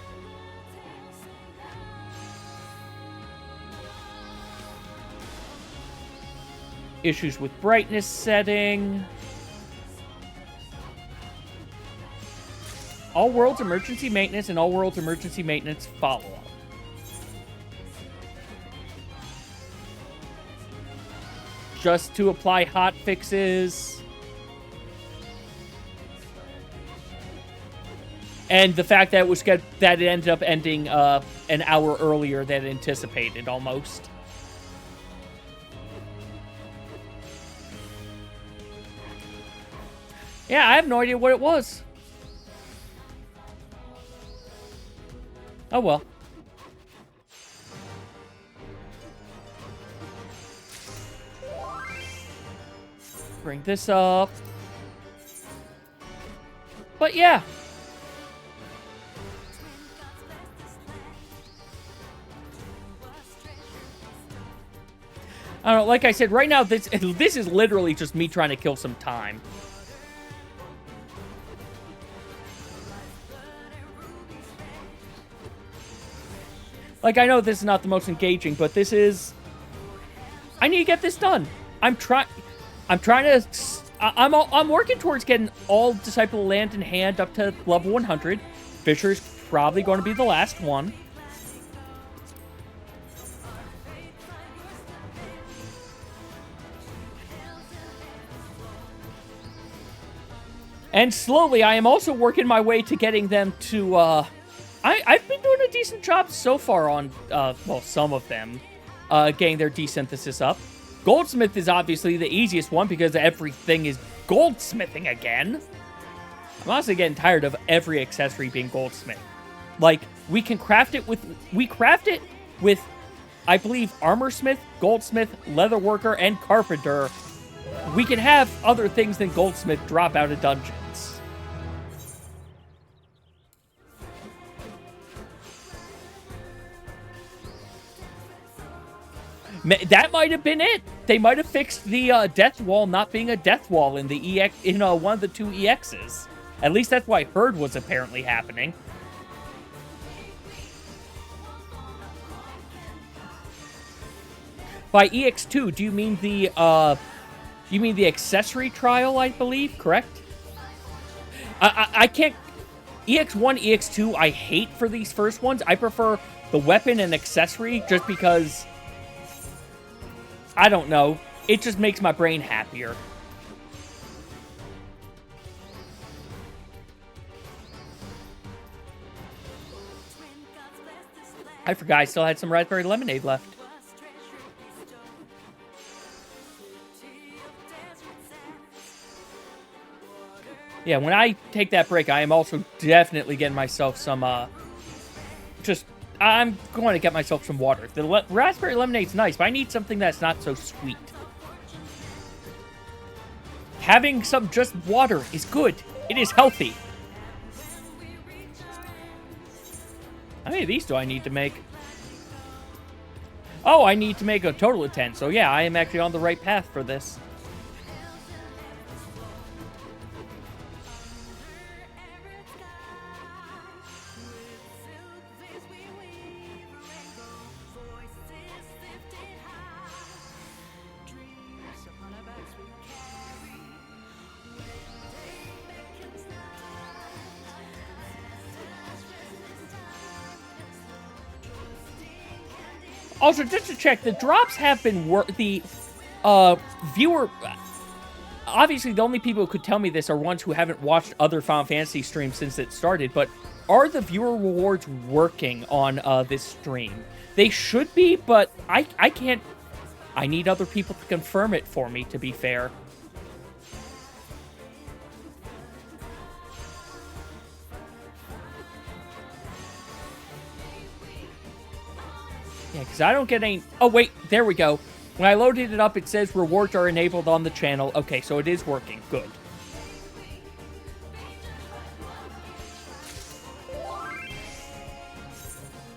Issues with brightness setting. All worlds emergency maintenance and all worlds emergency maintenance follow-up. Just to apply hot fixes. And the fact that it ended up ending an hour earlier than anticipated, almost. Yeah, I have no idea what it was. Oh well. Bring this up. But yeah. I don't know, like I said, right now, this is literally just me trying to kill some time. Like, I know this is not the most engaging, but this is... I need to get this done. I'm working towards getting all Disciple Land in hand up to level 100. Fisher's probably going to be the last one. And slowly, I am also working my way to getting them to, I've been doing a decent job so far on, well, some of them, getting their desynthesis up. Goldsmith is obviously the easiest one because everything is goldsmithing again. I'm honestly getting tired of every accessory being goldsmith. Like, we craft it with, I believe, armorsmith, goldsmith, leatherworker, and carpenter. We can have other things than goldsmith drop out of dungeons. That might have been it. They might have fixed the death wall not being a death wall in the EX in one of the two EXs. At least that's what I heard was apparently happening. By EX2, do you mean the accessory trial, I believe, correct? I can't... EX1, EX2, I hate for these first ones. I prefer the weapon and accessory just because... I don't know. It just makes my brain happier. I forgot I still had some raspberry lemonade left. Yeah, when I take that break, I am also definitely getting myself some, I'm going to get myself some water. The raspberry lemonade's nice, but I need something that's not so sweet. Having some just water is good. It is healthy. How many of these do I need to make? Oh, I need to make a total of 10. So yeah, I am actually on the right path for this. Also, just to check, the drops have been viewer... Obviously, the only people who could tell me this are ones who haven't watched other Final Fantasy streams since it started, but are the viewer rewards working on this stream? They should be, but I can't... I need other people to confirm it for me, to be fair. Yeah, because I don't get any... Oh, wait, there we go. When I loaded it up, it says rewards are enabled on the channel. Okay, so it is working. Good.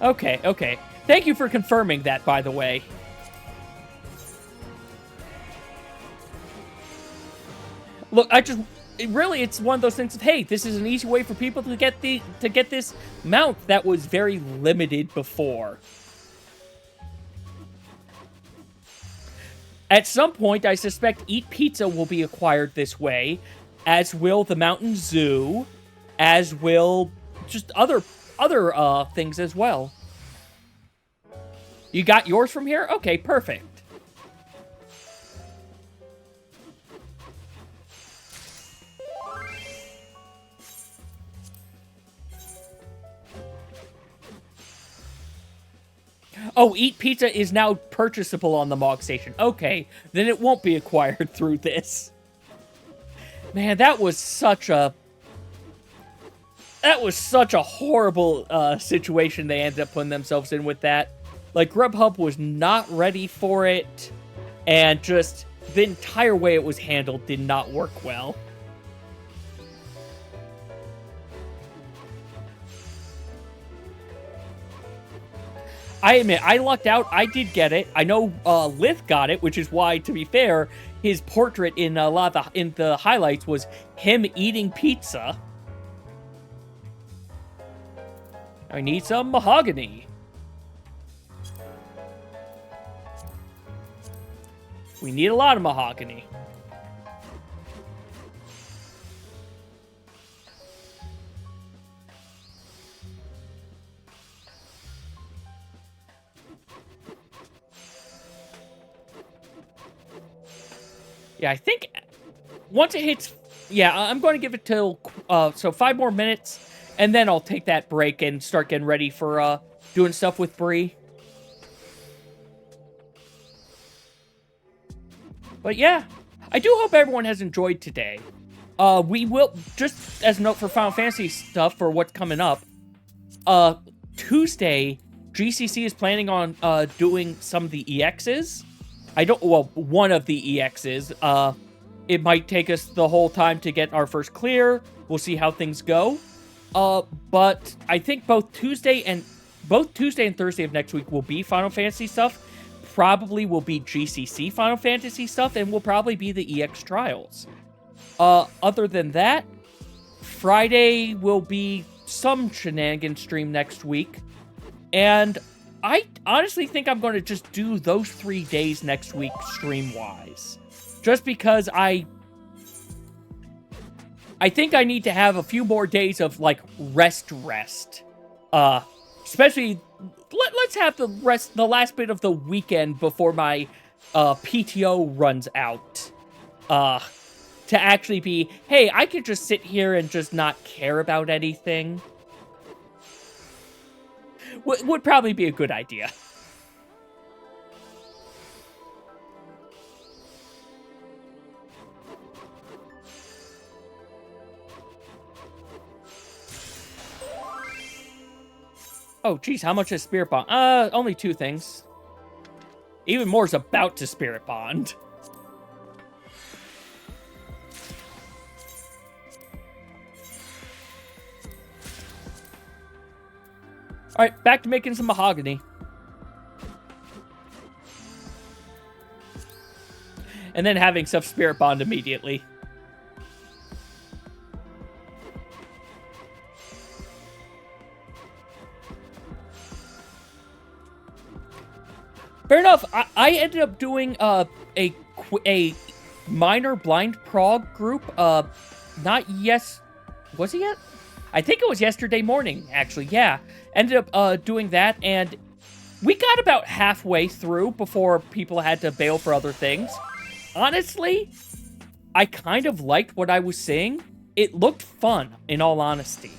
Okay, okay. Thank you for confirming that, by the way. Look, it's one of those things of, hey, this is an easy way for people to get this mount that was very limited before. At some point, I suspect Eat Pizza will be acquired this way, as will the Mountain Zoo, as will just other things as well. You got yours from here? Okay, perfect. Oh, Eat Pizza is now purchasable on the Mog Station. Okay, then it won't be acquired through this. Man, that was such a horrible situation they ended up putting themselves in with that. Like, Grubhub was not ready for it, and just the entire way it was handled did not work well. I admit, I lucked out. I did get it. I know Lith got it, which is why, to be fair, his portrait in a lot of the highlights was him eating pizza. I need some mahogany. We need a lot of mahogany. Yeah, I think once it hits... Yeah, I'm going to give it till... so 5 more minutes, and then I'll take that break and start getting ready for doing stuff with Bree. But yeah, I do hope everyone has enjoyed today. We will... Just as a note for Final Fantasy stuff for what's coming up, Tuesday, GCC is planning on doing some of the EXs. Well, one of the EXs. It might take us the whole time to get our first clear. We'll see how things go. But I think both Tuesday and Thursday of next week will be Final Fantasy stuff. Probably will be GCC Final Fantasy stuff, and will probably be the EX trials. Other than that, Friday will be some shenanigans stream next week. And I honestly think I'm going to just do those 3 days next week stream-wise. Just because I think I need to have a few more days of, like, rest. Especially, let's have the last bit of the weekend before my PTO runs out. To actually be, hey, I could just sit here and just not care about anything. Would probably be a good idea. Oh, geez, how much is Spirit Bond? Only 2 things. Even more is about to Spirit Bond. Alright, back to making some mahogany. And then having stuff Spirit Bond immediately. Fair enough. I ended up doing a minor blind prog group. Was it yet? I think it was yesterday morning, actually. Yeah. Ended up doing that, and we got about halfway through before people had to bail for other things. Honestly, I kind of liked what I was seeing. It looked fun, in all honesty.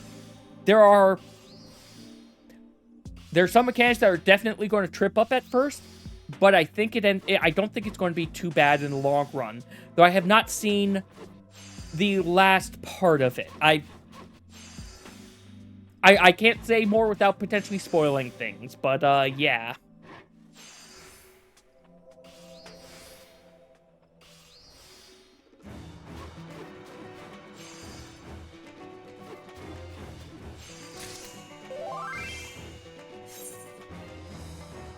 There's some mechanics that are definitely going to trip up at first, but I think I don't think it's going to be too bad in the long run. Though I have not seen the last part of it. I can't say more without potentially spoiling things, but yeah.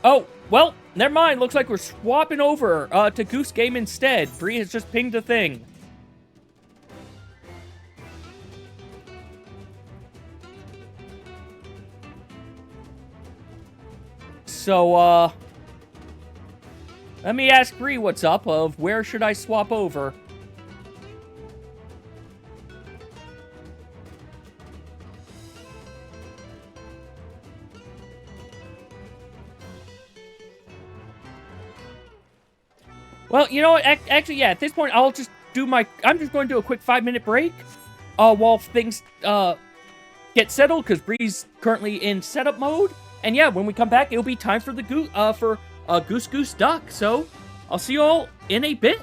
Oh, well, never mind. Looks like we're swapping over to Goose Game instead. Bree has just pinged a thing. So, let me ask Bree what's up of where should I swap over? Well, you know what? Actually, yeah. At this point, I'll just do my. I'm just going to do a quick 5-minute break, while things get settled, because Bree's currently in setup mode. And yeah, when we come back, it'll be time for the Goose Goose Duck. So I'll see you all in a bit.